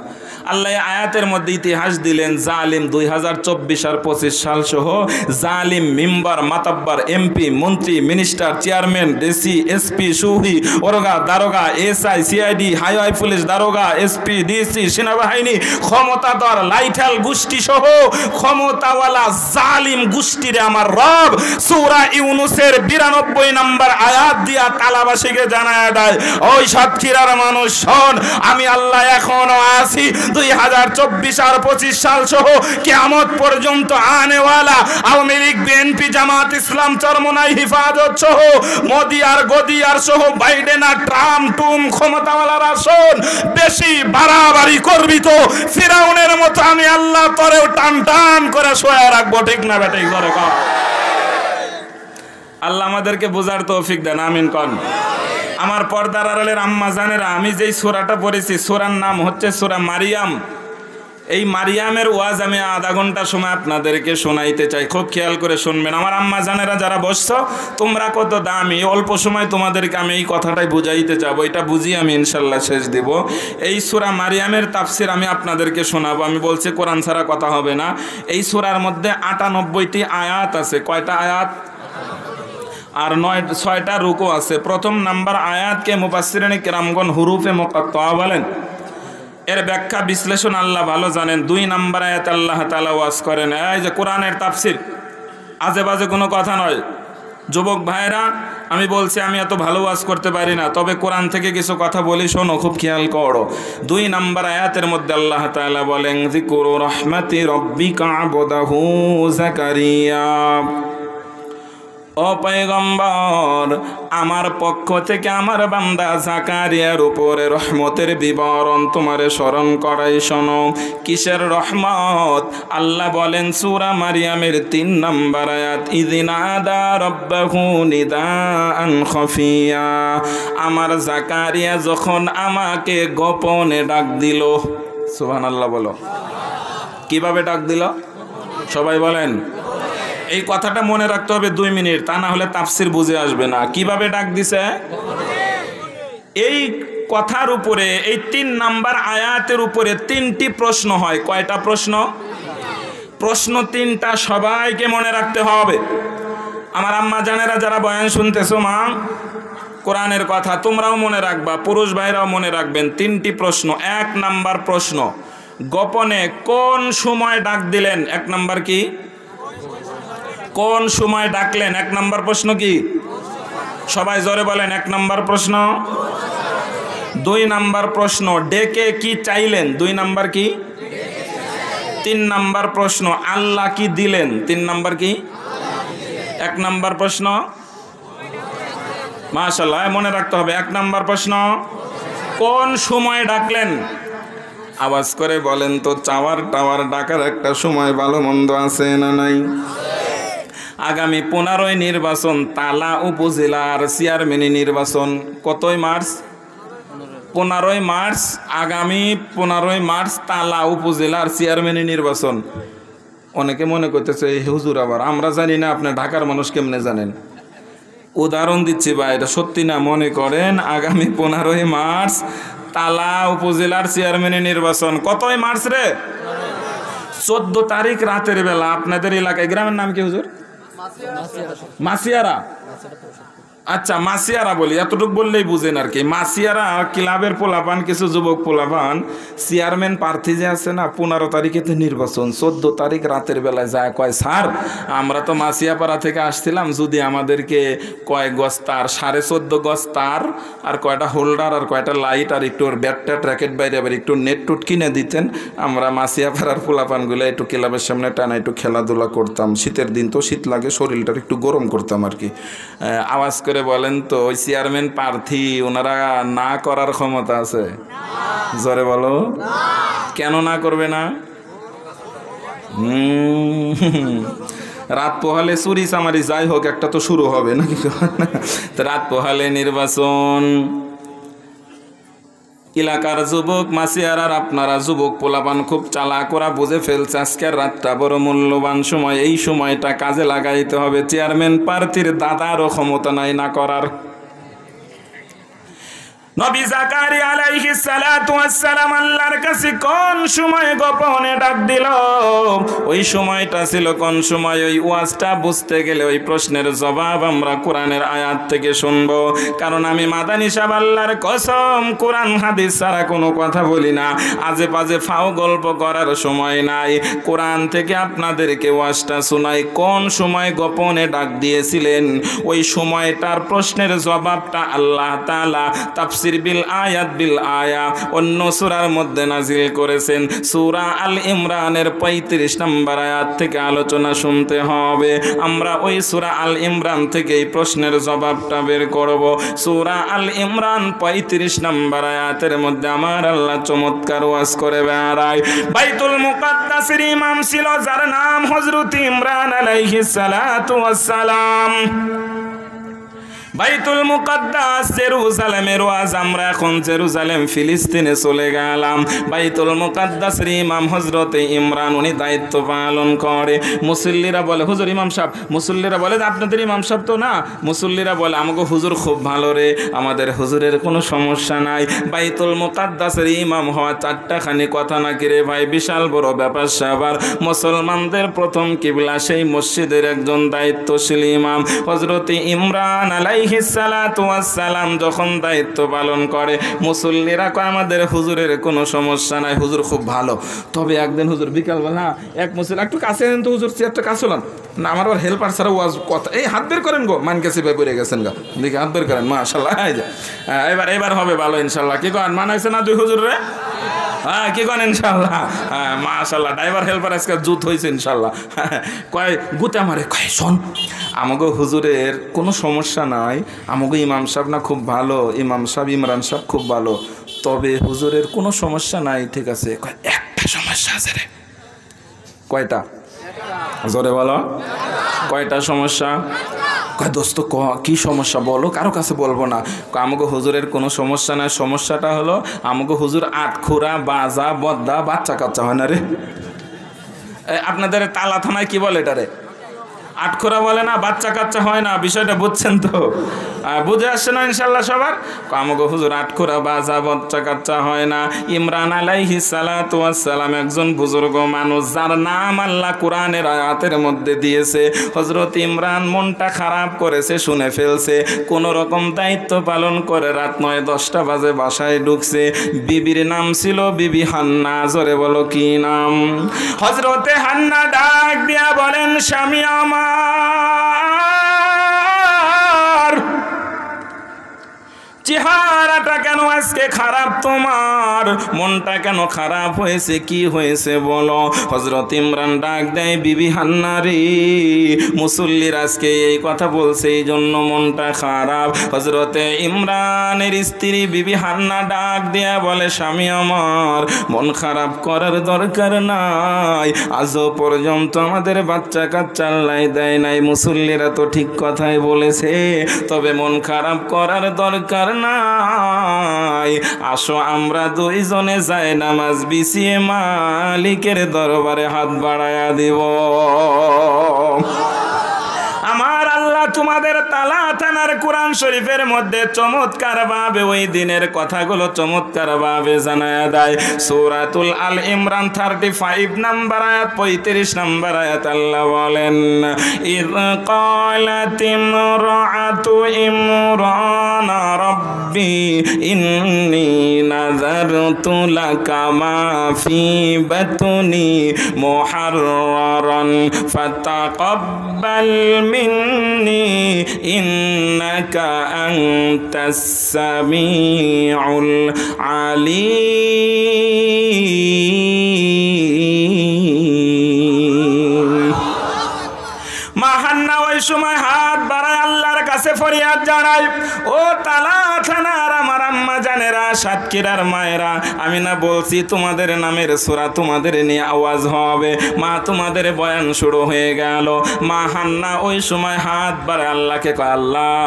আল্লাহ আয়াতের মধ্যে ইতিহাস দিলেন জালিম 2024 আর 25 সাল সহ জালিম মেম্বার, মাতাব্বার, এমপি, মন্ত্রী, মিনিস্টার, চেয়ারম্যান, ডিসি, এসপি, সুহি, ওরগা, দারোগা, এসআই, সিআইডি, হাইওয়ে পুলিশ, দারোগা, এসপি, ডিসি, সেনাবাহিনী, ক্ষমতাধর লাইঠাল গোষ্ঠী সহ ক্ষমতাওয়ালা জালিম গোষ্ঠীরে আমার রব সূরা ইউনূসের 92 নম্বর আয়াত দিয়া তালাবাসীকে জানায় দেয়, ওই সাতক্ষীরার মানুষ শোন, আমি আল্লাহ এখনো আছি। 2024 আর 25 সাল সহ কিয়ামত পর্যন্ত আনেওয়ালা আওয়ামী লীগ, বিএনপি, জামাত ইসলাম, চরমোনাই, হিফাজত সহ মোদি আর গদি আর সহ বাইডেন আর ট্রাম্প টুম ক্ষমতাওয়ালারা শোন, বেশি বাড়াবাড়ি করবি তো ফিরাউনের মতো আমি আল্লাহ তোরেও টান টান করে শোয়া রাখবো। ঠিক না বেটা? ঘরে কর। আল্লাহ আমাদেরকে বোঝার তৌফিক দেন, আমিন কন। আমার পর্দার আড়ালের আম্মা জানেরা, আমি যেই সূরাটা পড়েছি সূরার নাম হচ্ছে সূরা মারিয়াম। এই মারিয়ামের ওয়াজ আমি আধা ঘন্টা সময় আপনাদেরকে শোনাইতে চাই, খুব খেয়াল করে শুনবেন। আমার আম্মা জানেরা যারা বসছো, তোমরা কত দামি, অল্প সময় তোমাদেরকে আমি এই কথাটাই বুঝাইতে যাবো, এটা বুঝিয়ে আমি ইনশাল্লাহ শেষ দিব। এই সূরা মারিয়ামের তাফসির আমি আপনাদেরকে শোনাবো। আমি বলছি কোরআন ছাড়া কথা হবে না। এই সূরার মধ্যে 98টি আয়াত আছে। কয়টা আয়াত? আর 6টা রুকু আছে। প্রথম নাম্বার আয়াতকে মুফাসসিরিনে কিরামগণ হুরুফে মুকাত্তা বলেন। এর ব্যাখ্যা বিশ্লেষণ আল্লাহ ভালো জানেন। 2 নাম্বার আয়াত আল্লাহ তাআলা ওয়াজ করেন, এই যে কোরআনের তাফসির আজে বাজে কোনো কথা নয়। যুবক ভাইরা, আমি বলছি আমি এত ভালো ওয়াজ করতে পারি না, তবে কোরআন থেকে কিছু কথা বলি, শোনো, খুব খেয়াল করো। 2 নাম্বার আয়াতের মধ্যে আল্লাহ তাআলা বলেন, যিকরু রাহমাতি রাব্বিকা আবদাহু যাকারিয়া। ও পয়গম্বর, আমার পক্ষ থেকে আমার বান্দা জাকারিয়ার উপরে রহমতের বিবরণ তোমারে স্মরণ করাই, শোনো। কিসের রহমত? আল্লাহ বলেন সূরা মারিয়ামের 3 নাম্বার আয়াত, ইযনাদা রাব্বাহু নিদাআন খাফিয়া। আমার জাকারিয়া যখন আমাকে গোপনে ডাক দিল। সুবহানাল্লাহ বলো। কিভাবে ডাক দিল? সবাই বলেন। এই কথাটা মনে রাখতে হবে 2 মিনিট, তা না হলে তাফসির বুঝে আসবে না। কিভাবে ডাক দিছে? এই কথার উপরে, এই 3 নাম্বার আয়াতের উপরে 3টি প্রশ্ন হয়। কয়টা প্রশ্ন? প্রশ্ন 3টা, সবাইকে মনে রাখতে হবে। আমার আম্মা জানেরা যারা বয়ান শুনতেছো, মা, কোরআনের কথা তোমরাও মনে রাখবা, পুরুষ ভাইরাও মনে রাখবেন। 3টি প্রশ্ন। 1 নাম্বার প্রশ্ন, গোপনে কোন সময় ডাক দিলেন? 1 নাম্বার কি? কোন সময় ডাকলেন? 1 নাম্বার প্রশ্ন কি? সবাই জোরে বলেন। 1 নাম্বার প্রশ্ন। 2 নাম্বার প্রশ্ন, ডেকে কি চাইলেন? 2 নাম্বার কি? 3 নাম্বার প্রশ্ন, আল্লাহ কি দিলেন? 3 নাম্বার কি? 1 নাম্বার প্রশ্ন। মাশাআল্লাহ, মনে রাখতে হবে। 1 নাম্বার প্রশ্ন, কোন সময় ডাকলেন? আওয়াজ করে বলেন তো, চাওয়ার টাওয়ার ডাকার একটা সময় ভালো মন্দ আছে না নাই? আগামী 15ই নির্বাচন, তালা উপজেলার চেয়ারম্যান নির্বাচন। কতই মার্চ? 15ই মার্চ। আগামী 15ই মার্চ তালা উপজেলার চেয়ারম্যান নির্বাচন। অনেকে মনে করতেছে এই হুজুর আবার, আমরা জানি না, আপনি ঢাকার মানুষ কেমনে জানেন? উদাহরণ দিচ্ছি ভাই, এটা সত্যি না, মনে করেন। আগামী 15ই মার্চ তালা উপজেলার চেয়ারম্যান নির্বাচন। কতই মার্চ রে? 14 তারিখ রাতের বেলা আপনাদের এলাকায়, গ্রামের নাম কি হুজুর? মাসিয়ারা। আচ্ছা, মাসিয়ারা বলি, এতটুকু বললেই বুঝেন আর কি। মাসিয়ারা ক্লাবের পোলাপান, কিছু যুবক পোলাপান, চেয়ারম্যান প্রার্থী যে আছে না, 15 তারিখে তো নির্বাচন, 14 তারিখ রাতের বেলায় যায়, কয় স্যার আমরা তো মাসিয়াপাড়া থেকে আসছিলাম, যদি আমাদেরকে কয়েক গজ তার, 14.5 গজ তার, আর কয়টা হোল্ডার, আর কয়টা লাইট, আর একটু ব্যাটটা ট্র্যাকেট বাইরে আবার একটু নেট টুট কিনে দিতেন, আমরা মাসিয়াপাড়ার পোলাপানগুলো একটু ক্লাবের সামনে টানা একটু খেলাধুলা করতাম, শীতের দিন তো শীত লাগে, শরীরটা একটু গরম করতাম আর কি। আওয়াজ করে বলেন তো, ওই চেয়ারম্যান প্রার্থী ওনারা না করার ক্ষমতা আছে? জোরে বলো। কেন না করবে না? রাত পোহালে চুরি চামারি যাই হোক, একটা তো শুরু হবে নাকি? রাত পোহালে নির্বাচন। এলাকার যুবক মাসিয়ারার, আপনারা যুবক পোলাপান খুব চালাক, ওরা বুঝে ফেলছে আজকের রাতটা বড় মূল্যবান সময়, এই সময়টা কাজে লাগাইতে হবে। চেয়ারম্যান প্রার্থীর দাদারও ক্ষমতা নাই না করার। নবী জাকারিয়া আলাইহিস সালাতু ওয়াস সালাম আল্লাহর কাছে কোন সময় গোপনে ডাক দিল? ওই সময়টা ছিল কোন সময়? ওই ওয়াজটা বুঝতে গেলে ওই প্রশ্নের জবাব আমরা কোরআনের আয়াত থেকে শুনবো। কারণ আমি মাদানী সাহেব, আল্লাহর কসম, কোরআন হাদিস ছাড়া কোনো কথা বলি না। আজে বাজে ফাও গল্প করার সময় নাই। কোরআন থেকে আপনাদেরকে ওয়াজটা শোনাই। কোন সময় গোপনে ডাক দিয়েছিলেন? ওই সময়টার প্রশ্নের জবাবটা আল্লাহ তাআলা তাফসীর মুফাসসির বিল আয়াত বিল আয়া অন্য সূরার মধ্যে নাজিল করেছেন। সূরা আল ইমরানের 35 নম্বর আয়াত থেকে আলোচনা শুনতে হবে। আমরা ওই সূরা আল ইমরান থেকে এই প্রশ্নের জবাবটা বের করব। সূরা আল ইমরান 35 নম্বর আয়াতের মধ্যে আমার আল্লাহ চমৎকার ওয়াজ করে বেড়ায়। বাইতুল মুকাদ্দাসের ইমাম ছিল যার নাম হযরত ইমরান আলাইহিস সালাতু ওয়াস সালাম। বাইতুল মুকাদ্দাস জেরুজালেমের ওয়াজ আমরা এখন জেরুজালেম ফিলিস্তিনে চলে গেলাম। বাইতুল মুকাদ্দাসের ইমাম হযরত ইমরান উনি দায়িত্ব পালন করে। মুসল্লিরা বলে হুজুর ইমাম সাহেব, মুসল্লিরা বলে আপনাদের ইমাম সাহেব তো না, মুসল্লিরা বলে আমাকে হুজুর খুব ভালো রে, আমাদের হুজুরের কোনো সমস্যা নাই। বাইতুল মুকাদ্দাসের ইমাম হওয়া চারটাখানি কথা নাকি রে ভাই, বিশাল বড় ব্যাপার স্যাপার। মুসলমানদের প্রথম কিবলা সেই মসজিদের একজন দায়িত্বশীল ইমাম হযরত ইমরান আলাইহিস সালাতু ওয়াস সালাম যখন দায়িত্ব পালন করে, মুসল্লিরা কয় আমাদের হুজুরের কোনো সমস্যা নাই, হুজুর খুব ভালো। তবে একদিন হুজুর বিকালবেলা এক মুসল্লি একটু কাছে নেন তো হুজুর, চেয়ারটা কাছে হলাম না, আমার আর হেল্পার ছাড়া ওয়াজ কথা এই হাত বের করেন গো, মান গেছে বের গেছেন গা, দেখি হাত বের করেন মাশাআল্লাহ। এবার হবে ভালো ইনশাআল্লাহ। কি কন মানাইছে না দুই হুজুর রে? হ্যাঁ কি কন ইনশাআল্লাহ? হ্যাঁ মাশাআল্লাহ, ড্রাইভার হেল্পার আজকে জুত হয়েছে ইনশাআল্লাহ। কয় গুতে আমারে কয় শোন, আমাকে হুজুরের কোনো সমস্যা নাই, আমাকে ইমাম সাহেব না খুব ভালো, ইমাম সাহেব ইমরান সাহেব খুব ভালো, তবে হুজুরের কোনো সমস্যা নাই, ঠিক আছে। কয় একটা সমস্যা আছে রে। কয়টা? জোরে বলো, কয়টা সমস্যা? কয় দোস্ত কি সমস্যা বলো, কারো কাছে বলবো না। আমাকে হুজুরের কোনো সমস্যা নাই, সমস্যাটা হলো আমাকে হুজুর আটখোরা বাজা বদ্দা বাচ্চা কাচ্চা হয় না রে। আপনাদের তালা থানায় কি বলে এটারে? আটখোরা বলে না, বাচ্চা কাচ্চা হয় না। বিষয়টা বুঝছেন তো? বুঝে আসছে না ইনশাল্লাহ সবার? আমাকে হুজুর আটখোরা বাজা বাচ্চা কাচ্চা হয় না। ইমরান আলাইহিস সালাতু ওয়াস সালাম একজন বুজুর্গ মানুষ যার নাম আল্লাহ কোরআনের আয়াতের মধ্যে দিয়েছে। হযরত ইমরান মনটা খারাপ করেছে, শুনে ফেলছে, কোন রকম দায়িত্ব পালন করে রাত 9-10টা বাজে বাসায় ঢুকছে। বিবির নাম ছিল বিবি হান্না। জোরে বলো কি নাম? হযরতে হান্না ডাক দিয়া বলেন, স্বামী আমার, চেহারাটা কেন আজকে খারাপ, তোমার মনটা কেন খারাপ হয়েছে, কি হয়েছে বলো? হযরত ইমরান ডাক দেয়, বিবি হান্না রে, মুসল্লির আজকে এই কথা বলছে এই জন্য মনটা খারাপ। হযরতে ইমরানের স্ত্রী বিবি হান্না ডাক দেয়া বলে, স্বামী আমার, মন খারাপ করার দরকার নাই, আজও পর্যন্ত আমাদের বাচ্চা কাচ্চা আল্লাহ দেয় নাই, মুসল্লিরা তো ঠিক কথাই বলেছে, তবে মন খারাপ করার দরকার নাই, আসো আমরা দুইজনে যাই নামাজ বিছিয়ে মালিকের দরবারে হাত বাড়ায়া দিব। আমার আল্লাহ তোমাদের তালা থানার কোরআন শরীফের মধ্যে চমৎকার ভাবে ওই দিনের কথাগুলো চমৎকার ভাবে জানায়া দেয়। সূরাতুল আল ইমরান 35 নম্বর আয়াত 35 নম্বর আয়াত আল্লাহ বলেন, ইয ক্বালাত ইমরাতু ইমরান রাব্বি ইন্নী নাযারতু লাকা মা ফি বাতনি মুহাররারান ফাতাকাব্বাল মিন্নি ইন্নাকা আনতাস সামিউল আলিম। মা হান্না ওই সময় হাত বাড়ায় আল্লাহর কাছে ফরিয়াদ জানায়, ও তালা থানার আমার আম্মা জানেরা, সাতক্ষীরার মায়েরা, আমি না বলছি তোমাদের নামের সূরা তোমাদের নিয়ে আওয়াজ হবে। মা তোমাদের বয়ান শুরু হয়ে গেল। মা হান্না ওই সময় হাত বাড়ায় আল্লাহকে কয়, আল্লাহ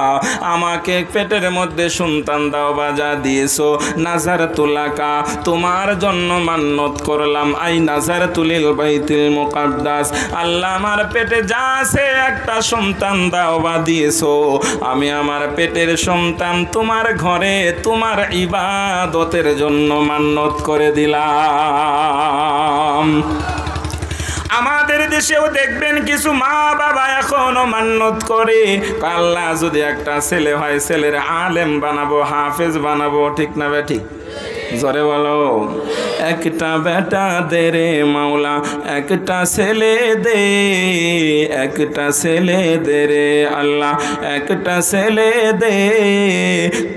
আমাকে পেটের মধ্যে সন্তান দাও বা যা দিয়েছো, নাযারতুলাকা তোমার জন্য মান্নত করলাম, আই নাযারতুলিল বাইতুল মুকাদ্দাস, আল্লাহ আমার পেটে যা আছে একটা সন্তান দাও বা দিয়েছো, আমি আমার পেটের সন্তান তোমার ঘরে তোমার ইবাদতের জন্য মান্নত করে দিলাম। আমাদের দেশেও দেখবেন কিছু মা বাবা এখনো মান্নত করে, আল্লাহ যদি একটা ছেলে হয় ছেলের আলেম বানাবো, হাফেজ বানাবো, ঠিক না বে ঠিক? জোরে বলো। একটা বেটা দে রে মাওলা, একটা ছেলে দে, একটা ছেলে দে রে আল্লাহ, একটা ছেলে দে।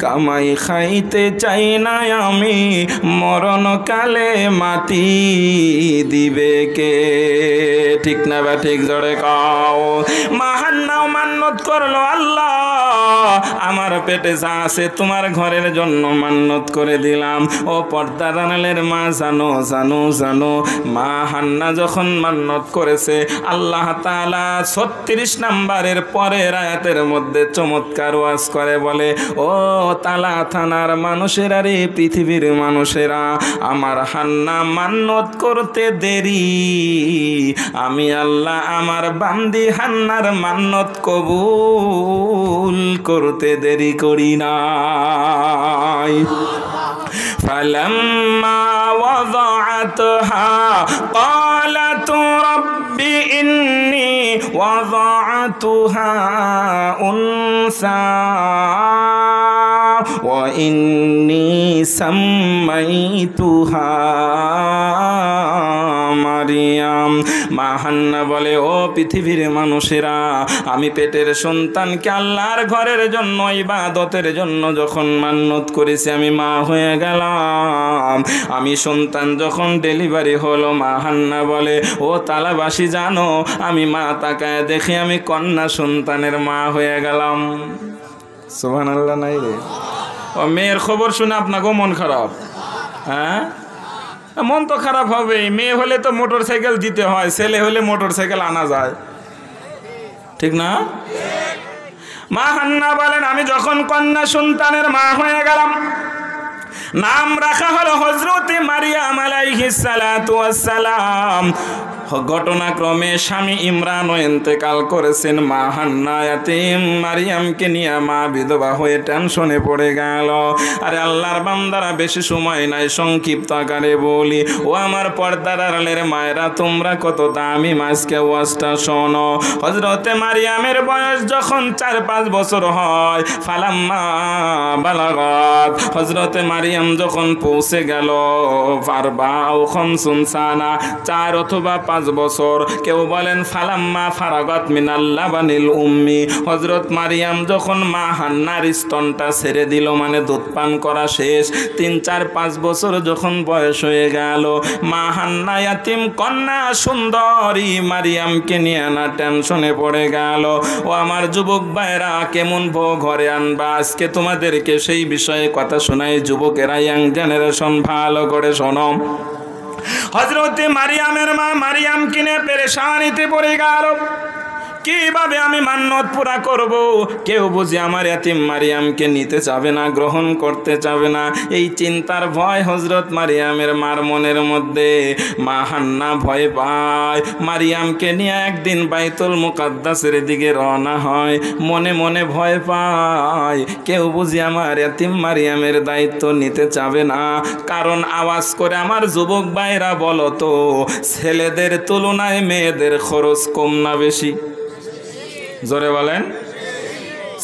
কামাই খাইতে চাই না আমি, মরণকালে মাটি দিবে কে? ঠিক না বা ঠিক? জোরে কও। মাহান্নাও মান্নত করলো, আল্লাহ আমার পেটে যা আছে তোমার ঘরের জন্য মান্নত করে দিলাম। ও পর্দার আড়ালের মা, জানো জানো জানো, মা হান্না যখন মান্নত করেছে, আল্লাহ তাআলা 36 নম্বরের পরের আয়াতের মধ্যে চমৎকার ওয়াজ করে বলে, ও তালা থানার মানুষেরা রে, পৃথিবীর মানুষেরা, আমার হান্না মান্নত করতে দেরি, আমি আল্লাহ আমার বান্দি হান্নার মান্নত কবুল করতে দেরি করি নাই। فلما وضعتها قالت رب إني وضعتها أنثى وإني سميتها মারিয়াম। মা হান্না বলে, ও পৃথিবীর মানুষেরা, আমি পেটের সন্তানকে আল্লাহর ঘরের জন্য, ইবাদতের জন্য যখন মান্নত করেছি, আমি মা হয়ে গেলাম। আমি সন্তান যখন ডেলিভারি হলো, মা হান্না বলে, ও তালাবাসী জানো, আমি মা তাকায় দেখি আমি কন্যা সন্তানের মা হয়ে গেলাম। সুবহানাল্লাহ নাই রে? ও মেয়ের খবর শুনে আপনাকেও মন খারাপ? হ্যাঁ, মন তো খারাপ হবেই। মেয়ে হলে তো মোটর সাইকেল দিতে হয়, ছেলে হলে মোটর সাইকেল আনা যায়, ঠিক না? মা হান্না বলেন, আমি যখন কন্যা সন্তানের মা হয়ে গেলাম, নাম রাখা হলো হযরতে মারিয়াম আলাইহিস সালাতু ওয়াস সালাম। ঘটনাক্রমে স্বামী ইমরানও ইন্তেকাল করেছেন। মা হান্না ইয়াতীম মারিয়ামকে নিয়ে মা বিধবা হয়ে টেনশনে পড়ে গেল। আরে আল্লাহর বান্দারা, বেশি সময় নাই, সংক্ষিপ্ত আকারে বলি। ও আমার পর্দার আড়ালের মায়েরা, তোমরা কত দামি মাসকে ওয়াজটা শোনো। হযরতে মারিয়ামের বয়স যখন 4-5 বছর হয়, ফালাম্মা বালাগাত, হযরতে মারিয়াম যখন পৌঁছে গেল 54 সানা, 4 অথবা 5 বছর, কেউ বলেন ফালাম্মা ফারাগাত মিনাল লাবানিল উম্মি, হযরত মারিয়াম যখন মা হান্নার স্তনটা ছেড়ে দিল, মানে দুধ পান করা শেষ, 3-4-5 বছর যখন বয়স হয়ে গেল, মা হান্না ইয়াতীম কন্যা সুন্দরী মারিয়ামকে নিয়ে না টেনশনে পড়ে গেল। ও আমার যুবক ভাইরা, কেমন বউ ঘরে আনবা, আজকে তোমাদেরকে সেই বিষয়ে কথা শোনাই। যুবকেরা, ইয়াং জেনারেশন, ভালো করে শোনো। হযরতে মারিয়ামের মা মারিয়াম কিনে পেরেশানিতে পড়ে গেল। কিভাবে আমি মান্নত পুরা করব? কেউ বুঝি আমার ইয়াতীম মারিয়ামকে নিতে চাবে না, গ্রহণ করতে চাবে না। এই চিন্তার ভয় হযরত মারিয়ামের মার মনের মধ্যে। মা হান্না ভয় পায়। মারিয়ামকে নিয়ে একদিন বাইতুল মুকাদ্দাসের দিকে রওনা হয়, মনে মনে ভয় পায়, কেউ বুঝি আমার ইয়াতীম মারিয়ামের দায়িত্ব নিতে চাবে না। কারণ আওয়াজ করে আমার যুবক ভাইরা বলো তো, ছেলেদের তুলনায় মেয়েদের খরচ কম না বেশি? জোরে বলেন।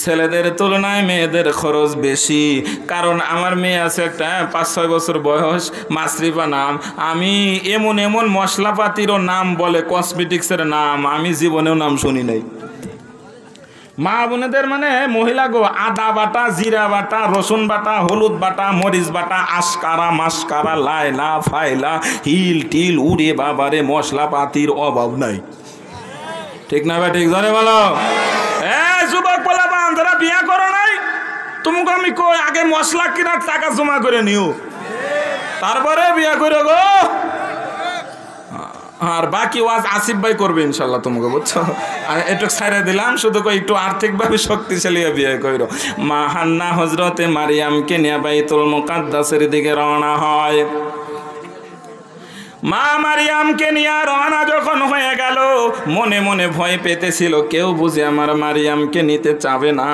ছেলেদের তুলনায় মেয়েদের খরচ বেশি। কারণ আমার মেয়ে আছে একটা 5-6 বছর বয়স, মাসরিফা নাম। আমি এমন এমন মশলাপাতিরও নাম বলে, কসমেটিক্সের নাম, আমি জীবনেও নাম শুনি নাই। মা বোনেদের মানে মহিলা গো, আদা বাটা, জিরা বাটা, রসুন বাটা, হলুদ বাটা, মরিচ বাটা, আশকারা মাসকারা, লাইলা ফাইলা, হিল টিল, উড়ে বাবারে, মশলাপাতির অভাব নাই, ঠিক না? ঠিক জোরে বলো। যুবক পোলাপান যারা বিয়া করো নাই, তোমাকে আমি কই, আগে মশলা কিনার টাকা জমা করে নিও, তারপরে বিয়া করে গো। আর বাকি ওয়াজ আসিফ ভাই করবে ইনশাল্লাহ তোমাকে, বুঝছো? আর একটু ছাইড়ে দিলাম, শুধু কই একটু আর্থিকভাবে শক্তিশালী বিয়ে কইরো। মা হান্না হযরতে মারিয়ামকে নিয়ে বাইতুল মুকাদ্দাসের দিকে রওনা হয়। মা মারিয়ামকে নিয়ে রওনা যখন হয়ে গেল, মনে মনে ভয় পেতেছিল, কেউ বুঝে আমার মারিয়ামকে নিতে চাবে না।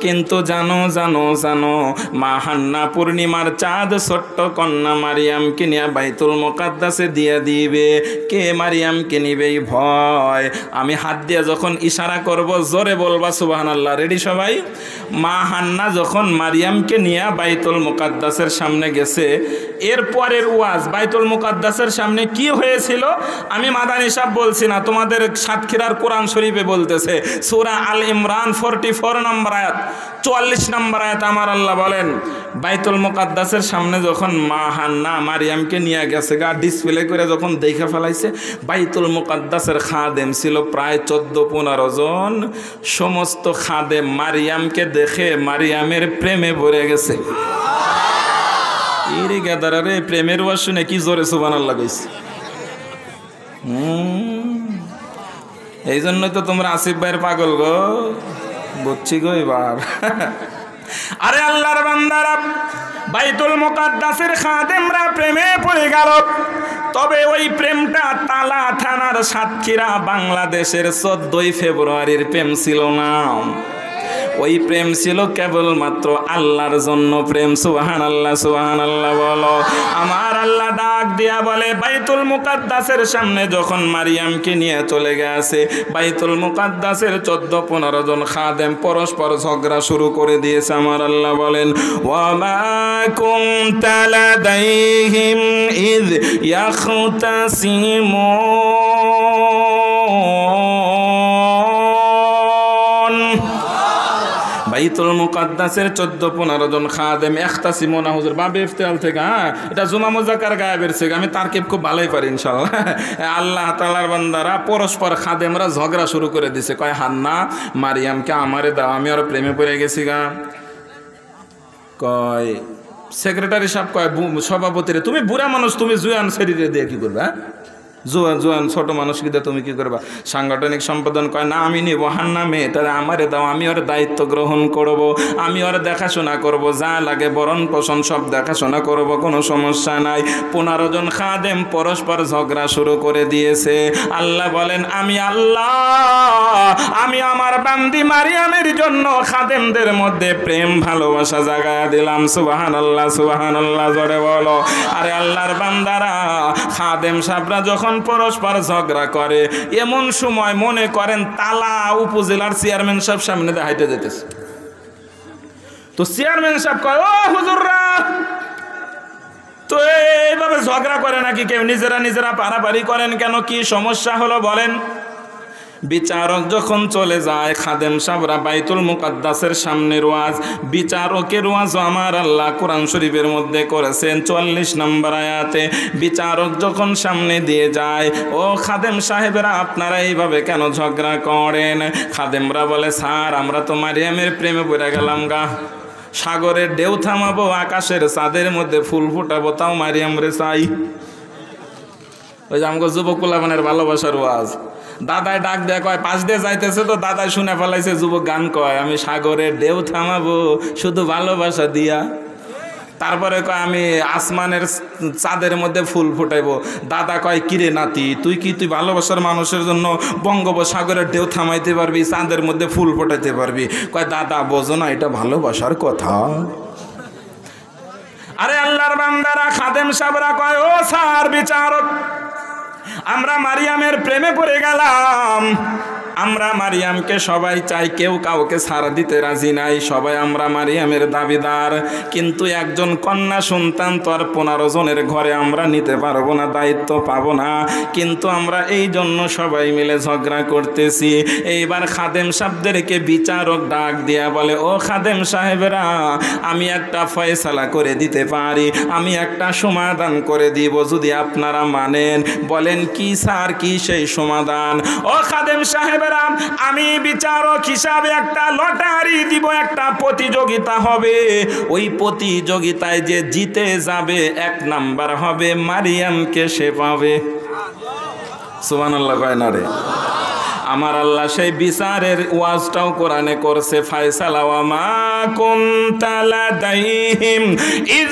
কিন্তু জানো জানো জানো, মা হান্না পূর্ণিমার চাঁদ ছোট্ট কন্যা মারিয়ামকে নিয়ে বাইতুল মুকাদ্দাসে দিয়ে দিবে। কে মারিয়ামকে নিবেই ভয়। আমি হাত দিয়ে যখন ইশারা করব, জোরে বলবা সুবহানাল্লাহ। রেডি সবাই? মা হান্না যখন মারিয়ামকে নিয়ে বাইতুল মুকাদ্দাসের সামনে গেছে, এরপরের ওয়াজ বাইতুল মুকাদ্দাসের সামনে কি হয়েছিল আমি মাদানী সাহেব বলছি না, তোমাদের সাতক্ষীরার কোরআন শরীফে বলতেছে, সূরা আল ইমরান 44 নম্বর আয়াত, 44 নম্বর আয়াত আমার আল্লাহ বলেন, বাইতুল মুকাদ্দাসের সামনে যখন মা হান্না মারিয়ামকে নিয়ে গেছে গা, ডিসপ্লে করে যখন দেখে ফেলাইছে, বাইতুল মুকাদ্দাসের খাদেম ছিল প্রায় 14-15 জন। সমস্ত খাদেম মারিয়ামকে দেখে মারিয়ামের প্রেমে পড়ে গেছে। ইরে গাদারা রে, প্রেমের ওয়াজ শুনে কি জোরে সুবহানাল্লাহ কইছে। এই জন্যই তো তোমরা আসিফ ভাইয়ের পাগল গো, বুঝছি গো এবার। আরে আল্লাহর বান্দারা, বাইতুল মুকাদ্দাসের খাদেমরা প্রেমে পড়ে গেল। তবে ওই প্রেমটা তালা থানার সাতক্ষীরা বাংলাদেশের 14 ফেব্রুয়ারির প্রেম ছিল না। ওই প্রেম ছিল কেবলমাত্র আল্লাহর জন্য প্রেম। সুবহানাল্লাহ সুবহানাল্লাহ বলো। আমার আল্লাহ ডাক দিয়া বলে, বাইতুল মুকাদ্দাসের সামনে যখন মারিয়ামকে নিয়ে চলে গেছে, বাইতুল মুকাদ্দাসের 14-15 জন খাদেম পরস্পর ঝগড়া শুরু করে দিয়েছে। আমার আল্লাহ বলেন, ওয়া মা কুনতা লাদাইহিম ইয ইয়াখতাসিমুন। বাইতুল মুকাদ্দাসের 14-15 জন খাদেম ইখতাসিমুনা, হুজুর বাবে ইফতিয়াল থেকে, হ্যাঁ এটা জুমা মুজাক্কার গায়েবের থেকে, আমি তারকিব খুব ভালোই পারি ইনশাআল্লাহ। আল্লাহ তাআলার বান্দারা পরস্পর খাদেমরা ঝগড়া শুরু করে দিছে, কয় হান্না মারিয়ামকে আমারে দাও, আমি আর প্রেমে পড়ে গেছি গা। কয় সেক্রেটারি সাহেব, কয় সভাপতিরে, তুমি বুড়া মানুষ, তুমি জুয়ান শরীরে দিয়ে কি করবে? জোয়ান ছোট মানুষ কি তুমি কি করবা? সাংগঠনিক সম্পাদন কয়, না আমি নিব হান্না মেয়েটারে আমারে দাও, আমি ওর দায়িত্ব গ্রহণ করব, আমি ওর দেখাশোনা করব, যা লাগে বরণ পোষণ সব দেখাশোনা করব, কোনো সমস্যা নাই। 15 জন খাদেম পরস্পর ঝগড়া শুরু করে দিয়েছে। আল্লাহ বলেন, আমি আল্লাহ, আমি আমার বান্দি মারিয়ামের জন্য খাদেমদের মধ্যে প্রেম ভালোবাসা জাগায়া দিলাম। সুবহানাল্লাহ সুবহানাল্লাহ জোরে বলো। আরে আল্লাহর বান্দারা, খাদেম সাহেবরা যখন পরস্পর ঝগড়া করে, এমন সময় মনে করেন তালা উপজেলার চেয়ারম্যান সাহেব সামনে দেখাইতে যেতেছে, তো চেয়ারম্যান সাহেব কয়, ও হুজুররা, তো এইভাবে ঝগড়া করে নাকি কেউ? নিজেরা নিজেরা পারাপারি করেন কেন? কি সমস্যা হলো বলেন? বিচারক যখন চলে যায়, খাদেম সাহেবরা বাইতুল মুকাদ্দাসের সামনের ওয়াজ, বিচারকের ওয়াজ আমার আল্লাহ কোরআন শরীফের মধ্যে করেছেন 44 নম্বর আয়াতে। বিচারক যখন সামনে দিয়ে যায়, ও খাদেম সাহেবেরা আপনারা এইভাবে কেন ঝগড়া করেন? খাদেমরা বলে, স্যার আমরা তো মারিয়ামের প্রেমে পড়ে গেলাম গা, সাগরের ঢেউ থামাবো, আকাশের চাঁদের মধ্যে ফুল ফুটাবো, তাও মারিয়াম রে চাই। ওই যে আমাকে যুবক পোলাপানের ভালোবাসার ওয়াজ। দাদায় ডাক দেয়া কয়, পাশ দিয়ে যাইতেছে তো দাদায় শুনে ফেলাইছে, যুবক গান কয়, আমি সাগরের ঢেউ থামাবো শুধু ভালোবাসা দিয়া। তারপরে কয়, আমি আসমানের চাঁদের মধ্যে ফুল ফুটাইবো। দাদা কয়, কিরে নাতি, তুই ভালোবাসার মানুষের জন্য বঙ্গোপসাগরের ঢেউ থামাইতে পারবি, চাঁদের মধ্যে ফুল ফোটাইতে পারবি? কয়, দাদা বোঝো না, এটা ভালোবাসার কথা। আরে আল্লাহর বান্দারা, খাদেম সাহেবরা কয়, ও স্যার বিচারক, আমরা মারিয়ামের প্রেমে পড়ে গেলাম, আমরা মারিয়ামকে সবাই চাই, কেউ কাউকে ছাড়া দিতে রাজি নাই, সবাই আমরা মারিয়ামের দাবিদার, কিন্তু একজন কন্যা সন্তান তো আর 15 জনের ঘরে আমরা নিতে পারবো না, দায়িত্ব পাবো না, কিন্তু আমরা এই জন্য সবাই মিলে ঝগড়া করতেছি। এইবার খাদেম সাহেবদেরকে বিচারক ডাক দিয়া বলে, ও খাদেম সাহেবেরা, আমি একটা ফয়সালা করে দিতে পারি, আমি একটা সমাধান করে দিব যদি আপনারা মানেন। বলেন কি স্যার, কি সেই সমাধান? ও খাদেম সাহেব, আমি বিচারক হিসাবে একটা লটারি দিব, একটা প্রতিযোগিতা হবে, ওই প্রতিযোগিতায় যে জিতে যাবে 1 নাম্বার হবে, মারিয়ামকে সে পাবে। সুবহানাল্লাহ কয় না রে? আমার আল্লাহ সেই বিচারের ওয়াজটাও কোরআনে করছে, ফায়সালা ওয়া মা কুনতা লাদাইহিম ইয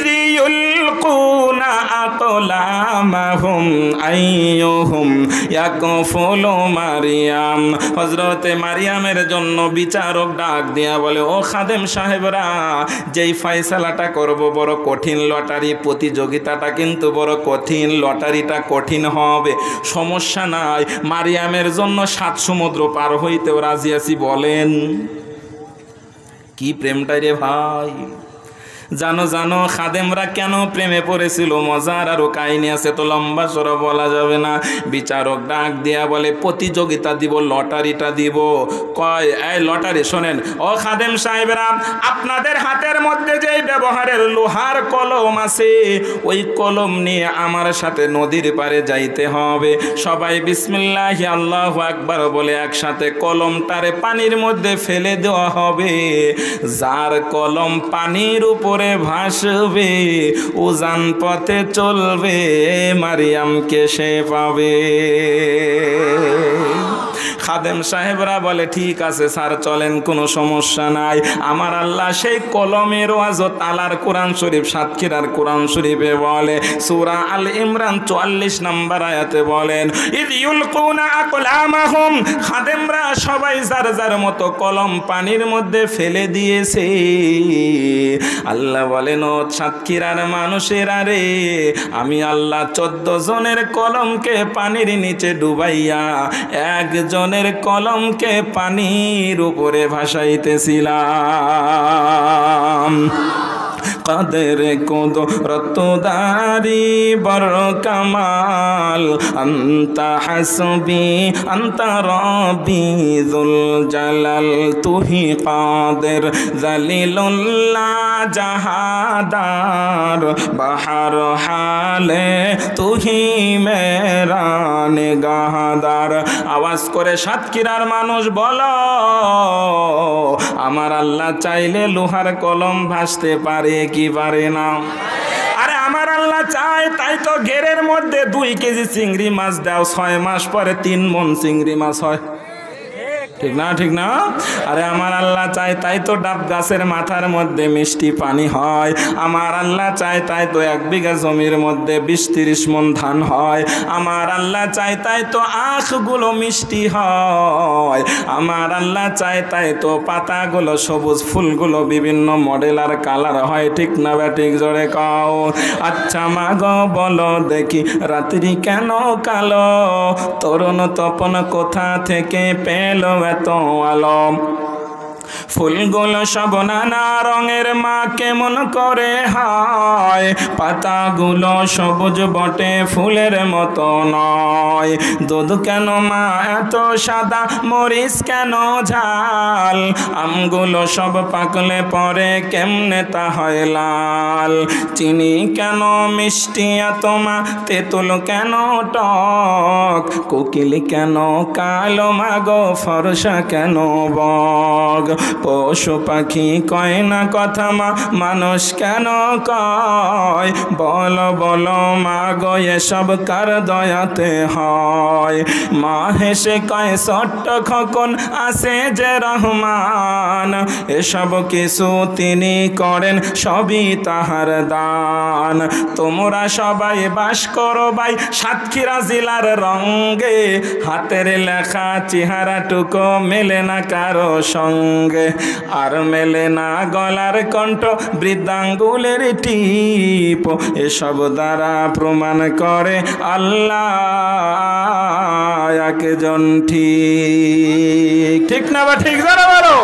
ইউলকুনা আকলামাহুম আইয়ুহুম ইয়াকফুলু মারিয়াম। হযরতে মারিয়ামের জন্য বিচারক ডাক দিয়া বলে, ও খাদেম সাহেবরা, যেই ফয়সালাটা করব বড় কঠিন লটারি, প্রতিযোগিতাটা কিন্তু বড় কঠিন, লটারিটা কঠিন হবে, সমস্যা নাই, মারিয়ামের জন্য 7 সমুদ্র পার হইতেও রাজি আছি। বলেন কি প্রেমটাই রে ভাই। জানো জানো খাদেমরা কেন প্রেমে পড়েছিল? মজার আরো কাহিনী আছে, তো লম্বা সরা বলা যাবে না। বিচারক ডাক দিয়া বলে, প্রতিযোগিতা দিব, লটারিটা দিব। কয়, এই লটারি শোনেন ও খাদেম সাহেবরা, আপনাদের হাতের মধ্যে যে ব্যবহারের লোহার কলম আছে, ওই কলম নিয়ে আমার সাথে নদীর পারে যাইতে হবে। সবাই বিসমিল্লাহি আল্লাহু আকবার বলে একসাথে কলমটারে পানির মধ্যে ফেলে দেওয়া হবে। যার কলম পানির উপরে ভাসবে, উজান পথে চলবে, মারিয়ামকে সে পাবে। খাদেম সাহেবরা বলে, ঠিক আছে স্যার, চলেন, কোনো সমস্যা নাই। আমার আল্লাহ সেই কলমের ওয়াজত আলার কোরআন শরীফ, সাতক্ষীরার কোরআন শরীফে বলে, সূরা আল ইমরান 44 নম্বর আয়াতে বলেন, ইদ ইউলকুনা আকলামাহুম, খাদেমরা সবাই যার যার মতো কলম পানির মধ্যে ফেলে দিয়েছে। আল্লাহ বলেন, ও সাতক্ষীরার মানুষেরা রে, আমি আল্লাহ 14 জনের কলমকে পানির নিচে ডুবাইয়া একজনের কলমকে পানির উপরে ভাসাইতেছিলাম। কাদের কুদরত দারি বর কামাল, আন্তা হাসবি আন্তা রব্বি যুল জালাল, তুহি কাদের জালিলুল্লাহ জাহাদার, বাহার হালে তুহি মেরা নিগাহদার। আওয়াজ করে সাতক্ষীরার মানুষ বলো, আমার আল্লাহ চাইলে লোহার কলম ভাসতে পারে কি পারে না? আরে আমার আল্লাহ চায়, তাই তো ঘেরের মধ্যে 2 কেজি চিংড়ি মাছ দাও, 6 মাস পরে 3 মণ চিংড়ি মাছ হয়, ঠিক না? ঠিক না? আরে আমার আল্লাহ চায়, তাই তো ডাব গাছের মাথার মধ্যে মিষ্টি পানি হয়। আমার আল্লাহ চায়, তাই তো 1 বিঘা জমির মধ্যে 20-30 মণ ধান হয়। আমার আল্লাহ চায়, তাই তো আখগুলো মিষ্টি হয়। আমার আল্লাহ চায়, তাই তো পাতাগুলো সবুজ, ফুলগুলো বিভিন্ন মডেল আর কালার হয়, ঠিক না ঠিক? জোরে কও। আচ্ছা মা গো বলো দেখি, রাত্রি কেন কালো, তরুণ তপন কোথা থেকে পেল এত আলো? ফুলগুলো সব নানা রঙের, মা কেমন করে হয়? পাতাগুলো সবুজ বটে, ফুলের মতো নয়। দুধ কেন মা এত সাদা, মরিচ কেন ঝাল? আমগুলো সব পাকলে পরে কেমনে তা হয় লাল? চিনি কেন মিষ্টি এত মা, তেঁতুল কেন টক? কোকিল কেন কালো মা গো, ফর্সা কেন বগ? পশু পাখি কয় না কথা মা, মানুষ কেন কয়? বলো বলো মা গো, এসব কার দয়াতে হয়? মা হেসে কয়, ছোট্ট খোকন আছে যে রহমান, এসব কিছু তিনি করেন, সবই তাহার দান। তোমরা সবাই বাস করো ভাই সাতক্ষীরা জেলার রঙ্গে, হাতের লেখা চেহারাটুকু মেলে না কারো সঙ্গে, আর মেলে না গলার কণ্ঠ, বৃদ্ধাঙ্গুলের টিপ। এসব দ্বারা প্রমাণ করে আল্লাহ একজন ঠিক। ঠিক না বা ঠিক? জানা বলো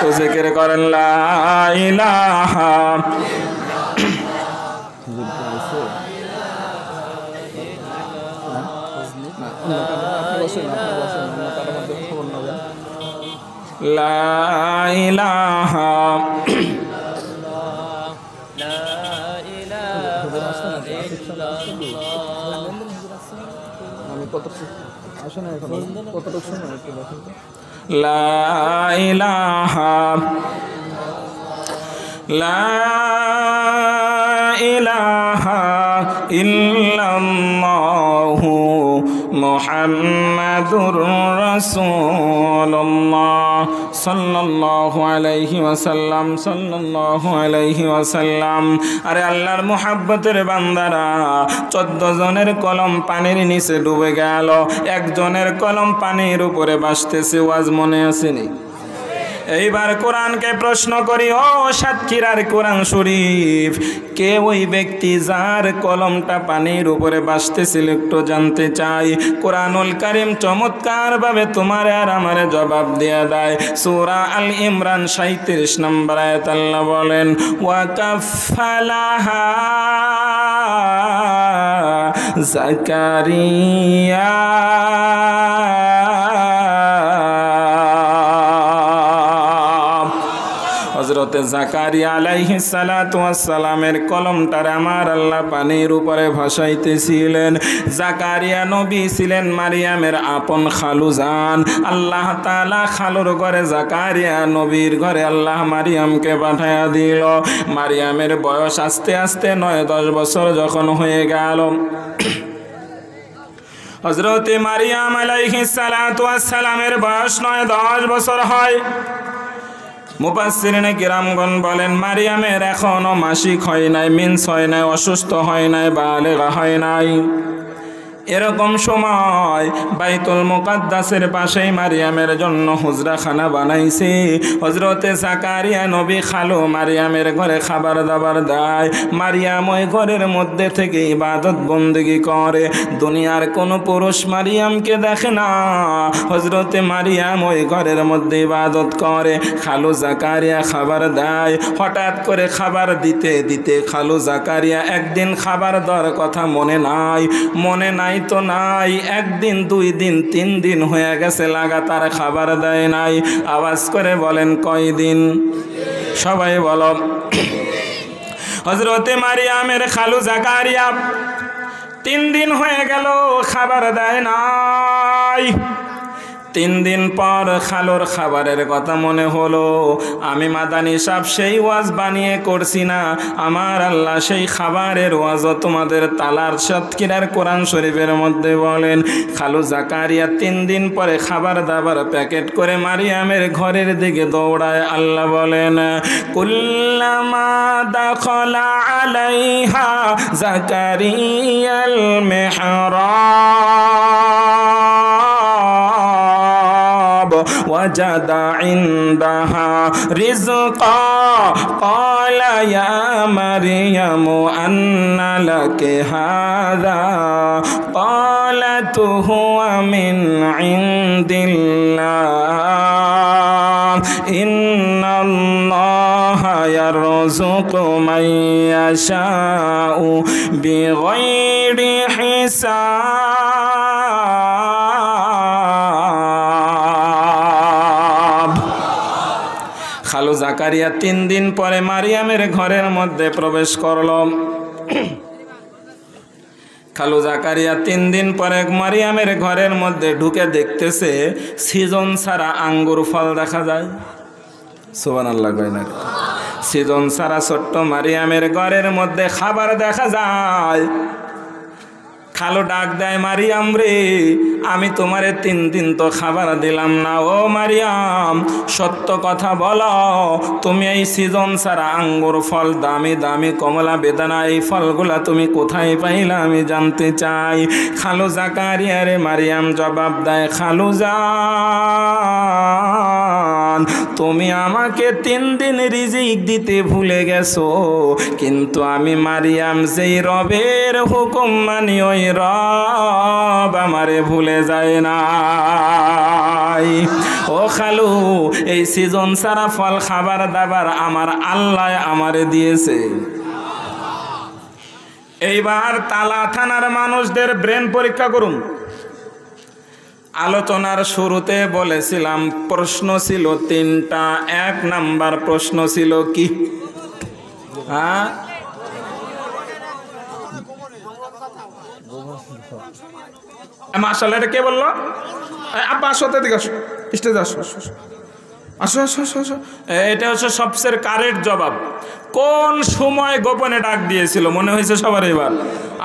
তো, জিকির করেন লা ইলাহা। লা ইলাহা লা ইলাহা লা ইলাহা ইল্লাল্লাহু মুহাম্মাদুর রাসূলুল্লাহ সাল্লাল্লাহু আলাইহি ওয়াসাল্লাম সাল্লাল্লাহু আলাইহি ওয়াসাল্লাম। আরে আল্লাহর মুহাব্বতের বান্দারা, 14 জনের কলম পানির নিচে ডুবে গেল, একজনের কলম পানির উপরে ভাসতেছে। ওয়াজ মনে আসেনি? এইবার কোরআনকে প্রশ্ন করি, ও সাতক্ষীরার কোরআন শরীফ, কে ওই ব্যক্তি যার কলমটা পানির উপরে ভাসতেছিল একটু জানতে চাই। কোরআনুল কারীম চমৎকার ভাবে তোমার আর আমার জবাব দেয়া দেয়। সূরা আল ইমরান 37 নম্বর আয়াত আল্লাহ বলেন, ওয়া কাফালাহা জাকারিয়া হযরতে জাকারিয়া আলাইহিস সালাতু ওয়াস সালামের কলমটার আমার আল্লাহ পানির উপরে ভাসাইতেছিলেন। জাকারিয়া নবী ছিলেন মারিয়ামের আপন খালুজান। আল্লাহ তাআলা খালুর ঘরে জাকারিয়া নবীর ঘরে আল্লাহ মারিয়ামকে পাঠায়া দিল। মারিয়ামের বয়স আস্তে আস্তে 9-10 বছর যখন হয়ে গেল, হযরতে মারিয়াম আলাইহিস সালাতু ওয়াস সালামের বয়স 9-10 বছর হয়। মুফাসসিরিনে কিরামগণ বলেন, মারিয়ামের এখনো মাসিক হয় নাই, মিন্স হয় নাই, অসুস্থ হয় নাই, বালেগা হয় নাই। এরকম সময় বাইতুল মুকাদ্দাসের পাশেই মারিয়ামের জন্য হুজরাখানা বানাইছে। হযরতে জাকারিয়া নবী খালু মারিয়ামের ঘরে খাবার দাবার দেয়। মারিয়াম ওই ঘরের মধ্যে থেকে ইবাদত বন্দেগী করে। দুনিয়ার কোনো পুরুষ মারিয়ামকে দেখে না। হযরতে মারিয়াম ওই ঘরের মধ্যে ইবাদত করে, খালু জাকারিয়া খাবার দেয়। হঠাৎ করে খাবার দিতে দিতে খালু জাকারিয়া একদিন খাবার দেওয়ার কথা মনে নাই তো নাই, একদিন 2 দিন 3 দিন হয়ে গেছে লাগাতার খাবার দেয় নাই। আওয়াজ করে বলেন কয়দিন? সবাই বলো। হযরতে মারিয়ামের খালু জাকারিয়া 3 দিন হয়ে গেল খাবার দেয় নাই। 3 দিন পর খালুর খাবারের কথা মনে হলো। আমি মাদানী সাহেব সেই ওয়াজ বানিয়ে করছি না, আমার আল্লাহ সেই খাবারের ওয়াজও তোমাদের তালার সাতক্ষীরার কোরআন শরীফের মধ্যে বলেন। খালু জাকারিয়া 3 দিন পরে খাবার দাবার প্যাকেট করে মারিয়ামের ঘরের দিকে দৌড়ায়। আল্লাহ বলেন, কুল্লামা দাখালা আলাইহা জাকারিয়াল মিহরাব وجد عندها رزقا قال يا مريم أن لك هذا قالت هو من عند الله إن الله يرزق من يشاء بغير حساب। খালু জাকারিয়া 3 দিন পরে মারিয়ামের ঘরের মধ্যে প্রবেশ করল। খালু জাকারিয়া 3 দিন পরে মারিয়ামের ঘরের মধ্যে ঢুকে দেখতেছে সিজন ছাড়া আঙ্গুর ফল দেখা যায়। সুবহানাল্লাহ কয় না? সিজন ছাড়া ছোট্ট মারিয়ামের ঘরের মধ্যে খাবার দেখা যায়। খালু ডাক দেয়, মারিয়াম রে, আমি তোমারে 3 দিন তো খাবার দিলাম না। ও মারিয়াম, সত্য কথা বলো, তুমি এই সিজন ছাড়া আঙ্গুর ফল, দামি দামি কমলা বেদানা, এই ফলগুলা তুমি কোথায় পাইলা আমি জানতে চাই। খালু জাকারিয়া রে মারিয়াম জবাব দেয়, খালু জান, তুমি আমাকে 3 দিন রিজিক দিতে ভুলে গেছো, কিন্তু আমি মারিয়াম যেই রবের হুকুম মানি ওই রব আমারে ভুলে যায় না। ও খালু, এই সিজন ছাড়া ফল খাবার দাবার আমার আল্লাহ আমারে দিয়েছে। এইবার তালা থানার মানুষদের ব্রেন পরীক্ষা করুন। আলোচনার শুরুতে বলেছিলাম প্রশ্ন ছিল 3টা। 1 নাম্বার প্রশ্ন ছিল কি? হ্যাঁ, মাশাআল্লাহ, এটা কে বললো? আব্বা আসো, দিকে আসো, স্টেজে আসো। আসো আসো আসো আসো। এটা হচ্ছে সবচেয়ে কারেক্ট জবাব। কোন সময় গোপনে ডাক দিয়েছিল মনে হয়েছে সবার? এবার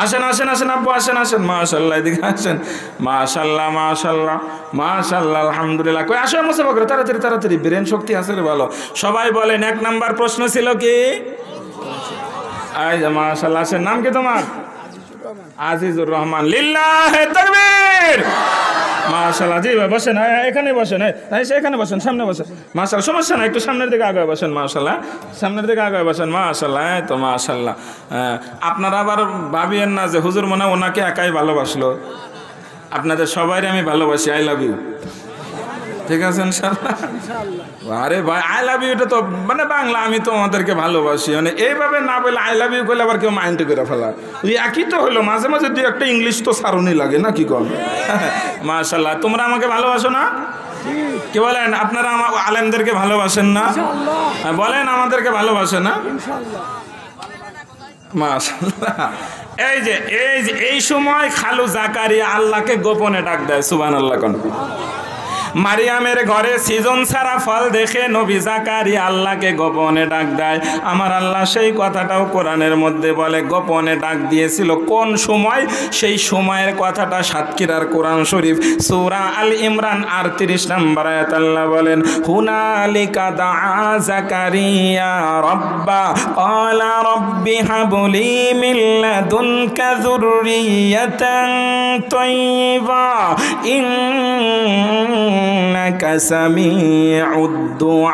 আসেন আসেন আসেন আব্বু, আসেন আসেন, মাশাল্লাহ, এদিকে আসেন, মাশাল্লাহ মাশাল্লাহ মাশাল্লাহ, আলহামদুলিল্লাহ। কই আসো মুসাফা করে, তাড়াতাড়ি তাড়াতাড়ি, ব্রেন শক্তি আছে রে ভালো। সবাই বলেন 1 নাম্বার প্রশ্ন ছিল কি? এই যে মাশাল্লাহ, আসেন। নাম কি তোমার? আজিজুর রহমান। লিল্লাহে তাকবীর। মাশাআল্লাহ, জি ভাই বসেন, এখানে বসেন, এখানে বসেন, সামনে বসেন। মাশাআল্লাহ, সমস্যা না, একটু সামনের দিকে আগে বসেন। মাশাআল্লাহ, সামনের দিকে আগে বসেন। মাশাআল্লাহ, এই তো মাশাআল্লাহ। আপনারা আবার ভাবিয়েন না যে হুজুর মনে হয় ওনাকে একাই ভালোবাসলো। আপনাদের সবাই আমি ভালোবাসি। I love you. ঠিক আছে ইনশাআল্লাহ। আরে ভাই, আই লাভ ইউ এটা তো মানে বাংলা, আমি তো আমাদেরকে ভালোবাসি, মানে এইভাবে না বলে আই লাভ ইউ করলে আবার কেউ মাইন্ড করে ফেলা। ওই একই তো হলো, মাঝে মাঝে দুই একটা ইংলিশ তো সারুনি লাগে না, কি কম? মাশাআল্লাহ, তোমরা আমাকে ভালোবাসো না? কি বলেন? আপনারা আমার আলেমদেরকে ভালোবাসেন না? বলেন আমাদেরকে ভালোবাসে না? মাশাআল্লাহ। এই সময় খালু জাকারিয়া আল্লাহকে গোপনে ডাক দেয়। সুবহানাল্লাহ কোন। মারিয়ামের ঘরে সিজন ছাড়া ফল দেখে নবী জাকারিয়া আল্লাহকে গোপনে ডাক দেয়। আমার আল্লাহ সেই কথাটাও কোরআনের মধ্যে বলে, গোপনে ডাক দিয়েছিল কোন সময়, সেই সময়ের কথাটা সাতক্ষীরার কোরআন শরীফ সূরা আল ইমরান 38 নম্বর আয়াত আল্লাহ বলেন, হুনালিকা দাআ জাকারিয়া রাব্বা ক্বালা রাব্বি হাবলি মিন লাদুনকা যুররিয়াতান তাইয়্যিবা ইন্নাকা সামিউদ দুআ।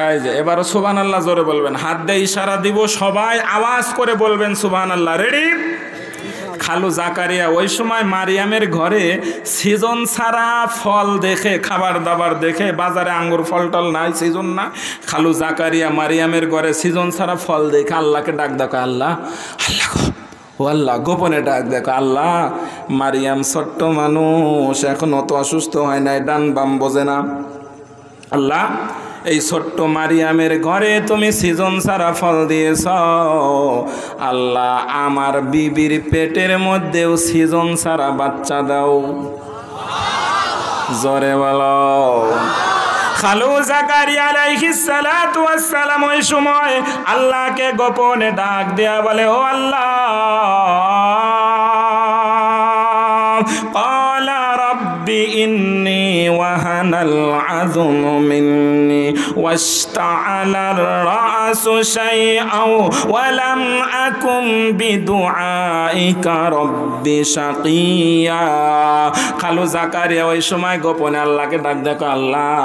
এই যে এবারও সুবহানাল্লাহ জোরে বলবেন, হাত দিয়ে ইশারা দিব, সবাই আওয়াজ করে বলবেন সুবহানাল্লাহ। রেডি? খালু জাকারিয়া ওই সময় মারিয়ামের ঘরে সিজন ছাড়া ফল দেখে, খাবার দাবার দেখে, বাজারে আঙ্গুর ফল টল নাই, সিজন না, খালু জাকারিয়া মারিয়ামের ঘরে সিজন ছাড়া ফল দেখে আল্লাহকে ডাক দেখো, আল্লাহ আল্লাহ গো, ও আল্লাহ, গোপনে ডাক দেখো, আল্লাহ মারিয়াম ছোট্ট মানুষ, এখন অত অসুস্থ হয় নাই, ডান বাম বোঝে না, আল্লাহ এই ছোট্ট মারিয়ামের ঘরে তুমি সিজন ছাড়া ফল দিয়েছ, আল্লাহ আমার বিবির পেটের মধ্যেও সিজন ছাড়া বাচ্চা দাও। জোরে বলো। খালু জাকারিয়া আলাইহিস সালাতু ওয়াস সালাম ওই সময় আল্লাহকে গোপনে ডাক দেয়া বলে, ও আল্লাহ, ক্বালা রাব্বি ইন্নী ওয়াহানাল আযমু মিন্নি ওয়াশতাআলার রাসু শাইআও ওয়া লাম আকুম বিদুআইকা রাব্বি শাকিয়া। খালু জাকারিয়া ওই সময় গোপনে আল্লাহকে ডাক দেখো, আল্লাহ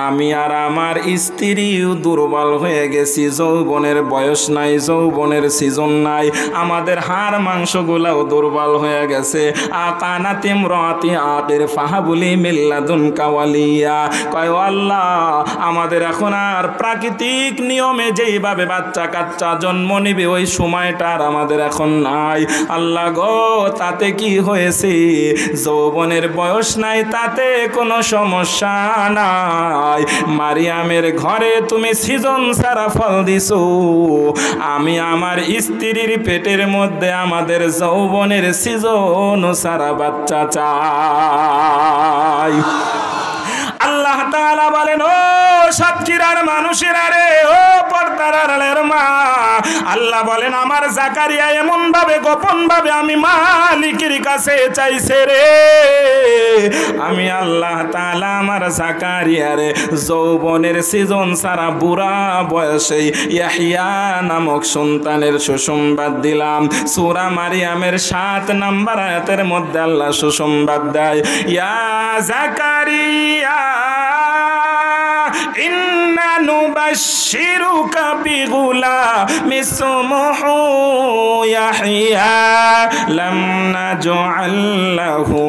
আমি আর আমার স্ত্রীও দুর্বল হয়ে গেছি, যৌবনের বয়স নাই, যৌবনের সিজন নাই, আমাদের হাড় মাংসগুলাও দুর্বল হয়ে গেছে। আকানাতিম রাতি আকির ফাহাবুলি মিল্লাদুনকা ওয়ালিয়া। কয় আল্লাহ আমাদের এখন আর প্রাকৃতিক নিয়মে যেইভাবে বাচ্চা কাচ্চা জন্ম নিবে ওই সময়টা আর আমাদের এখন নাই। আল্লাহ গো, তাতে কি হয়েছে? যৌবনের বয়স নাই, তাতে কোনো সমস্যা নাই। মারিয়ামের ঘরে তুমি সিজন ছাড়া ফল দিছো, আমি আমার স্ত্রীর পেটের মধ্যে আমাদের যৌবনের সিজন ছাড়া বাচ্চা চাই। আল্লাহ তাআলা বলেন, ও সাতক্ষীরার মানুষেরা রে, ও পর্দার আড়ালের মা, আল্লাহ বলেন আমার জাকারিয়া এমন ভাবে গোপন ভাবে আমি মালিকের কাছে চাইছে রে, আমি আল্লাহ তাআলা আমার জাকারিয়ারে যৌবনের সিজন ছাড়া বুড়া বয়সে ইয়াহইয়া নামক সন্তানের সুসংবাদ দিলাম। সূরা মারিয়ামের 7 নম্বর আয়াতের মধ্যে আল্লাহ সুসংবাদ দেয়, ইয়া জাকারিয়া ইন্না নুবাশশিরুকা বিগুলামিন ইসমুহু ইয়াহইয়া লাম নাজআল লাহু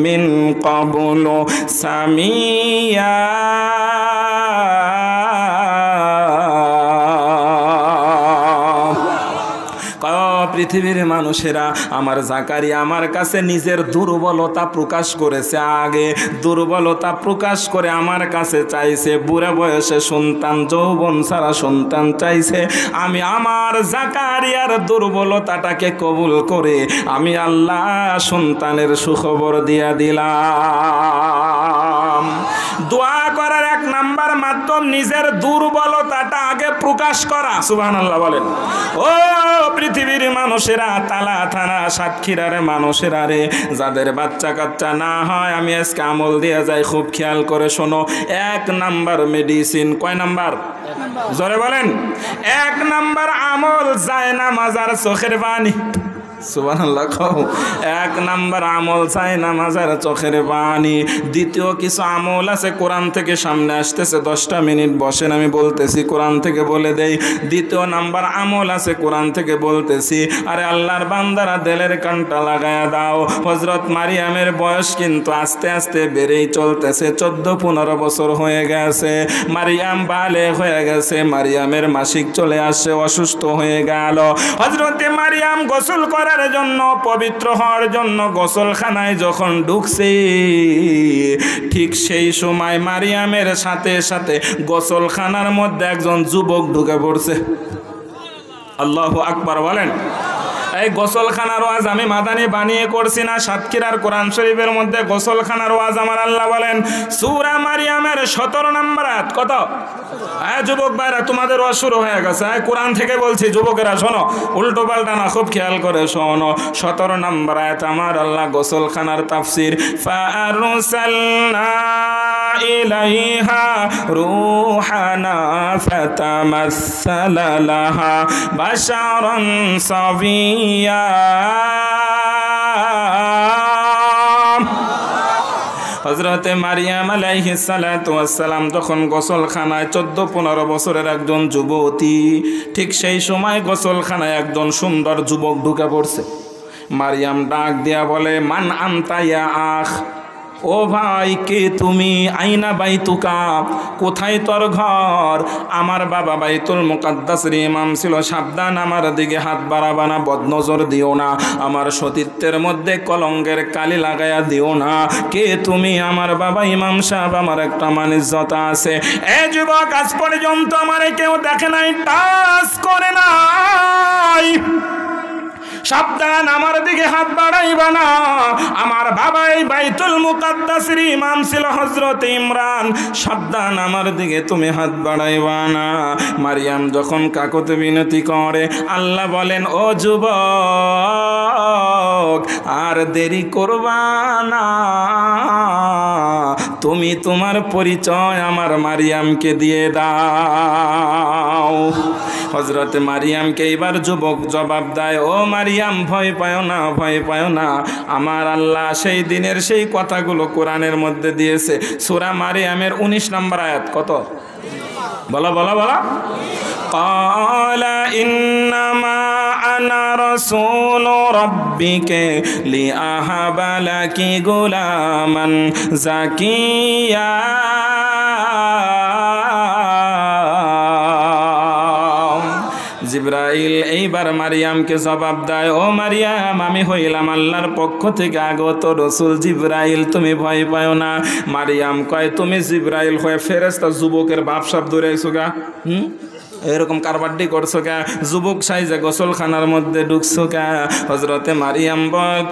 মিন ক্বাবলু সামিয়া। পৃথিবীর মানুষেরা, আমার জাকারিয়া আমার কাছে নিজের দুর্বলতা প্রকাশ করেছে, আগে দুর্বলতা প্রকাশ করে আমার কাছে চাইছে, বুড়া বয়সে সন্তান, যৌবন ছাড়া সন্তান চাইছে। আমি আমার জাকারিয়ার দুর্বলতাটাকে কবুল করে আমি আল্লাহ সন্তানের সুখবর দিয়া দিলাম। দোয়া করার এক নাম্বার মাধ্যম নিজের দুর্বলতাটা আগে প্রকাশ করা। সুবহানাল্লাহ বলেন। ও পৃথিবীর মানুষেরা, তালা থানা সাতক্ষীরার মানুষেরা রে, যাদের বাচ্চা কাচ্চা না হয়, আমি আজকে আমল দিয়ে যাই, খুব খেয়াল করে শোনো। এক নাম্বার মেডিসিন, কয় নাম্বার? জোরে বলেন। এক নাম্বার আমল যায় না মাজার চোখের পানি। সুবহানাল্লাহ। এক নাম্বার আমল চাই নামাজের চোখের পানি। দ্বিতীয় কিছু আমল আছে, কোরআন থেকে সামনে আসতেছে, 10টা মিনিট বসেন, আমি বলতেছি, কোরআন থেকে বলে দেই। দ্বিতীয় নাম্বার আমল আছে, কোরআন থেকে বলতেছি। আরে আল্লাহর বান্দারা, দিলের কানটা লাগায়া দাও। হযরত মারিয়ামের বয়স কিন্তু আস্তে আস্তে বেড়েই চলতেছে, 14-15 বছর হয়ে গেছে। মারিয়াম বালেগ হয়ে গেছে, মারিয়ামের মাসিক চলে আসে, অসুস্থ হয়ে গেল। হযরতে মারিয়াম গোসল করার জন্য, পবিত্র হওয়ার জন্য গোসলখানায় যখন ঢুকছে, ঠিক সেই সময় মারিয়ামের সাথে সাথে গোসলখানার মধ্যে একজন যুবক ঢুকে পড়ছে। আল্লাহু আকবার বলেন। এই গোসলখানার ওয়াজ আমি মাদানি বানিয়ে করছি না, সাতক্ষীরার কোরআন শরীফের মধ্যে গোসলখানার ওয়াজ আমার আল্লাহ বলেন সূরা মারিয়ামের 17 নম্বর আয়াত। কত? যুবক ভাইরা, তোমাদের ওয়াজ শুরু হয়ে গেছে, কোরআন থেকে বলছি, যুবকেরা শোনো, উল্টো পাল্টা না, খুব খেয়াল করে শোনো। 17 নম্বর আয়াত আমার আল্লাহ গোসলখানার তাফসীর, ফাআরসালনা ইলাইহা রূহানা ফাতামাসসালা লাহা বাশারান সাবিয়্যা। হযরতে মারিয়াম আলাইহিস সালাতু ওয়াস সালাম তখন গোসলখানায়, 14-15 বছরের একজন যুবতী, ঠিক সেই সময় গোসলখানায় একজন সুন্দর যুবক ঢুকে পড়ছে। মারিয়াম ডাক দিয়া বলে, মান আনতা ইয়া আখ, ও ভাই কে তুমি? আইনা বাইতুকা, কোথায় তোর ঘর? আমার বাবা বাইতুল মুকাদ্দাসের ইমাম ছিল, সাবধান, আমার দিকে হাত বাড়াবা না, বদনজর দিও না, আমার সতীত্বের মধ্যে কলঙ্কের কালি লাগায়া দিও না। কে তুমি? আমার বাবা ইমাম সাহেব, আমার একটা মানিজ্যত আছে। এ যুবক, আজ পর্যন্ত আমারে কেউ দেখে নাই, টাচ করে নাই, সাবধান, আমার দিকে হাত বাড়াইবা না। আমার বাবাই বাইতুল মুকাদ্দাসের ইমাম ছিল, হযরত ইমরান, সাবধান, আমার দিকে তুমি হাত বাড়াইবা না। মারিয়াম যখন কাকুতি বিনতি করে, আল্লাহ বলেন, ও যুবক, আর দেরি করবা না, তুমি তোমার পরিচয় আমার মারিয়ামকে দিয়ে দাও। হযরত মারিয়ামকে এবার যুবক জবাব দেয়, ও মারিয়াম, ভয় পায় না, ভয় পায় না, আমার আল্লাহ সেই দিনের সেই কথাগুলো কোরআনের মধ্যে দিয়েছে। সূরা মারিয়ামের 19 নম্বর আয়াত। কত? বলো বলো বলো। ক্বালা ইন্নামা আনা রাসূলু রাব্বিকা লিআহাবা লাকি গুলামান যাকিয়া। জিবরাইল এইবার মারিয়ামকে জবাব দেয়, ও মারিয়াম, আমি হইলাম আল্লাহর পক্ষ থেকে আগত রসুল জিবরাইল, তুমি ভয় পাও না। মারিয়াম কয়, তুমি জিবরাইল হয়ে ফেরেশতা যুবকের বাপসাপ দৌড়াইছো গা? এরকম কারবারটি করছো কে? যুবক সাইজে গোসলখানার মধ্যে ঢুকছো কে? হযরতে মারিয়াম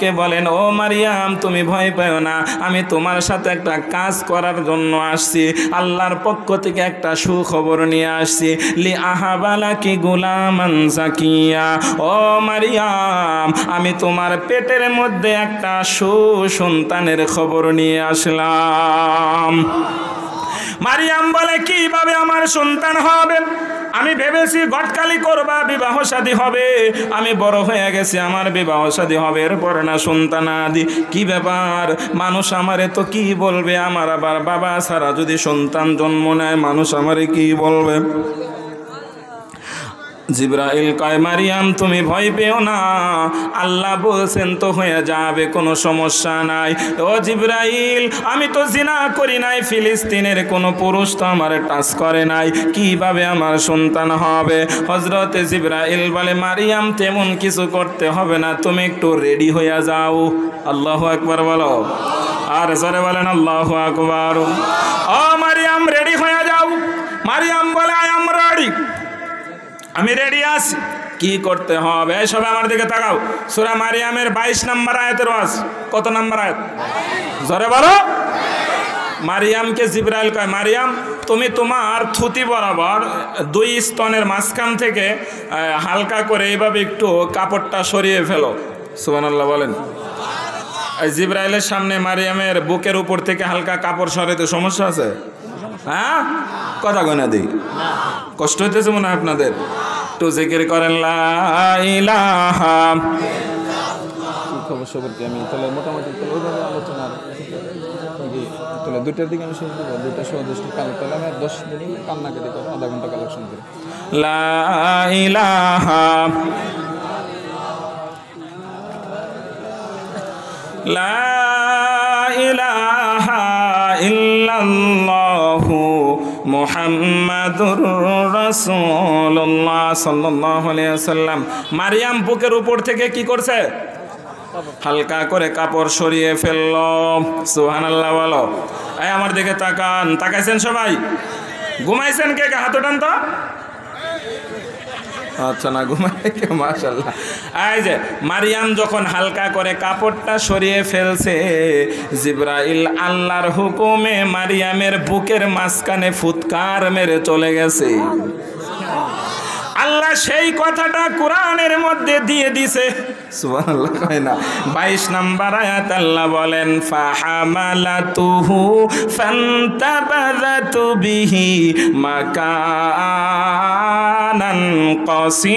কে বলেন, ও মারিয়াম, তুমি ভয় পাও না, আমি তোমার সাথে একটা কাজ করার জন্য আসছি, আল্লাহর পক্ষ থেকে একটা সুখবর নিয়ে আসছি। লি আহাবালাকি গুলামান যাকিয়া, ও মারিয়াম, আমি তোমার পেটের মধ্যে একটা সুসন্তানের খবর নিয়ে আসলাম। মারিয়াম বলে, কিভাবে আমার সন্তান হবে? আমি ভেবেছি গটকালি করবা, বিবাহ শাদী হবে, আমি বড় হয়ে গেছি, আমার বিবাহ শাদী হবে, এরপর না সন্তান আদি। কি ব্যাপার? মানুষ আমারে তো কি বলবে? আমার আবার বাবা ছাড়া যদি সন্তান জন্ম নেয়, মানুষ আমারে কি বলবে? জিবরাইল কয় মারিয়াম তুমি ভয় পেও না, আল্লাহ বলছেন তো হয়ে যাবে, কোনো সমস্যা নাই। ও জিবরাইল আমি তো জিনা করি নাই, ফিলিস্তিনের কোনো পুরুষ তো আমার টাচ করে নাই, কিভাবে আমার সন্তান হবে? হযরতে জিবরাইল বলে মারিয়াম তেমন কিছু করতে হবে না, তুমি একটু রেডি হয়ে যাও। আল্লাহু আকবার বলো, আর জোরে বলেন আল্লাহু আকবার। ও মারিয়াম রেডি হয়ে যাও। মারিয়াম বলে আই এম রেডি, আমি রেডি আছি। কি করতে হবে? এই সবাই আমার দিকে তাকাও। সূরা মারিয়ামের 22 নম্বর আয়াতের ওয়াজ। কত নম্বর আয়াত? জোরে বলো। মারিয়ামকে জিবরাইল কয় মারিয়াম তুমি তোমার থুতি বরাবর 2 স্তনের মাঝখান থেকে হালকা করে এইভাবে একটু কাপড়টা সরিয়ে ফেলো। সুবহানাল্লাহ বলেন। এই জিবরাইলের সামনে মারিয়ামের বুকের উপর থেকে হালকা কাপড় সরাতে সমস্যা আছে? হ্যাঁ, কথা গনা দিই, কষ্ট হইতেছে মনে হয় আপনাদের? একটু জিকির করেন লা ইলাহা। খবর সবর কি আমি তাহলে মোটামুটি ওইভাবে আলোচনা তাহলে 2টার দিকে আমি শেষ দেবো, 2টা সময় 10টা কালেক্ট করলে আমি 10 মিনিট কান্নাকে দিয়ে করবো, আধা ঘন্টা কালেকশন করি। লা ইলাহা লা ইলাহা ইল্লাল্লাহু মুহাম্মাদুর রাসূলুল্লাহ সাল্লাল্লাহু আলাইহি ওয়াসাল্লাম। মারিয়াম বুকের উপর থেকে কি করছে? হালকা করে কাপড় সরিয়ে ফেলল। সুবহানাল্লাহ বলো। এই আমার দিকে তাকান। তাকাইছেন সবাই? ঘুমাইছেন কে? হাত ওঠান তো। আচ্ছা না ঘুমাই কে? মাশাআল্লাহ। এই যে মারিয়াম যখন হালকা করে কাপড়টা সরিয়ে ফেলছে, জিবরাইল আল্লাহর হুকুমে মারিয়ামের বুকের মাঝখানে ফুৎকার মেরে চলে গেছে। আল্লাহ সেই কথাটা কোরআনের মধ্যে দিয়ে দিছে। সুবহানাল্লাহ কয় না? 22 নম্বর আয়াত আল্লাহ বলেন ফাহামালাতুহু ফান্তাবাযাতু বিহি মাকানান কাসি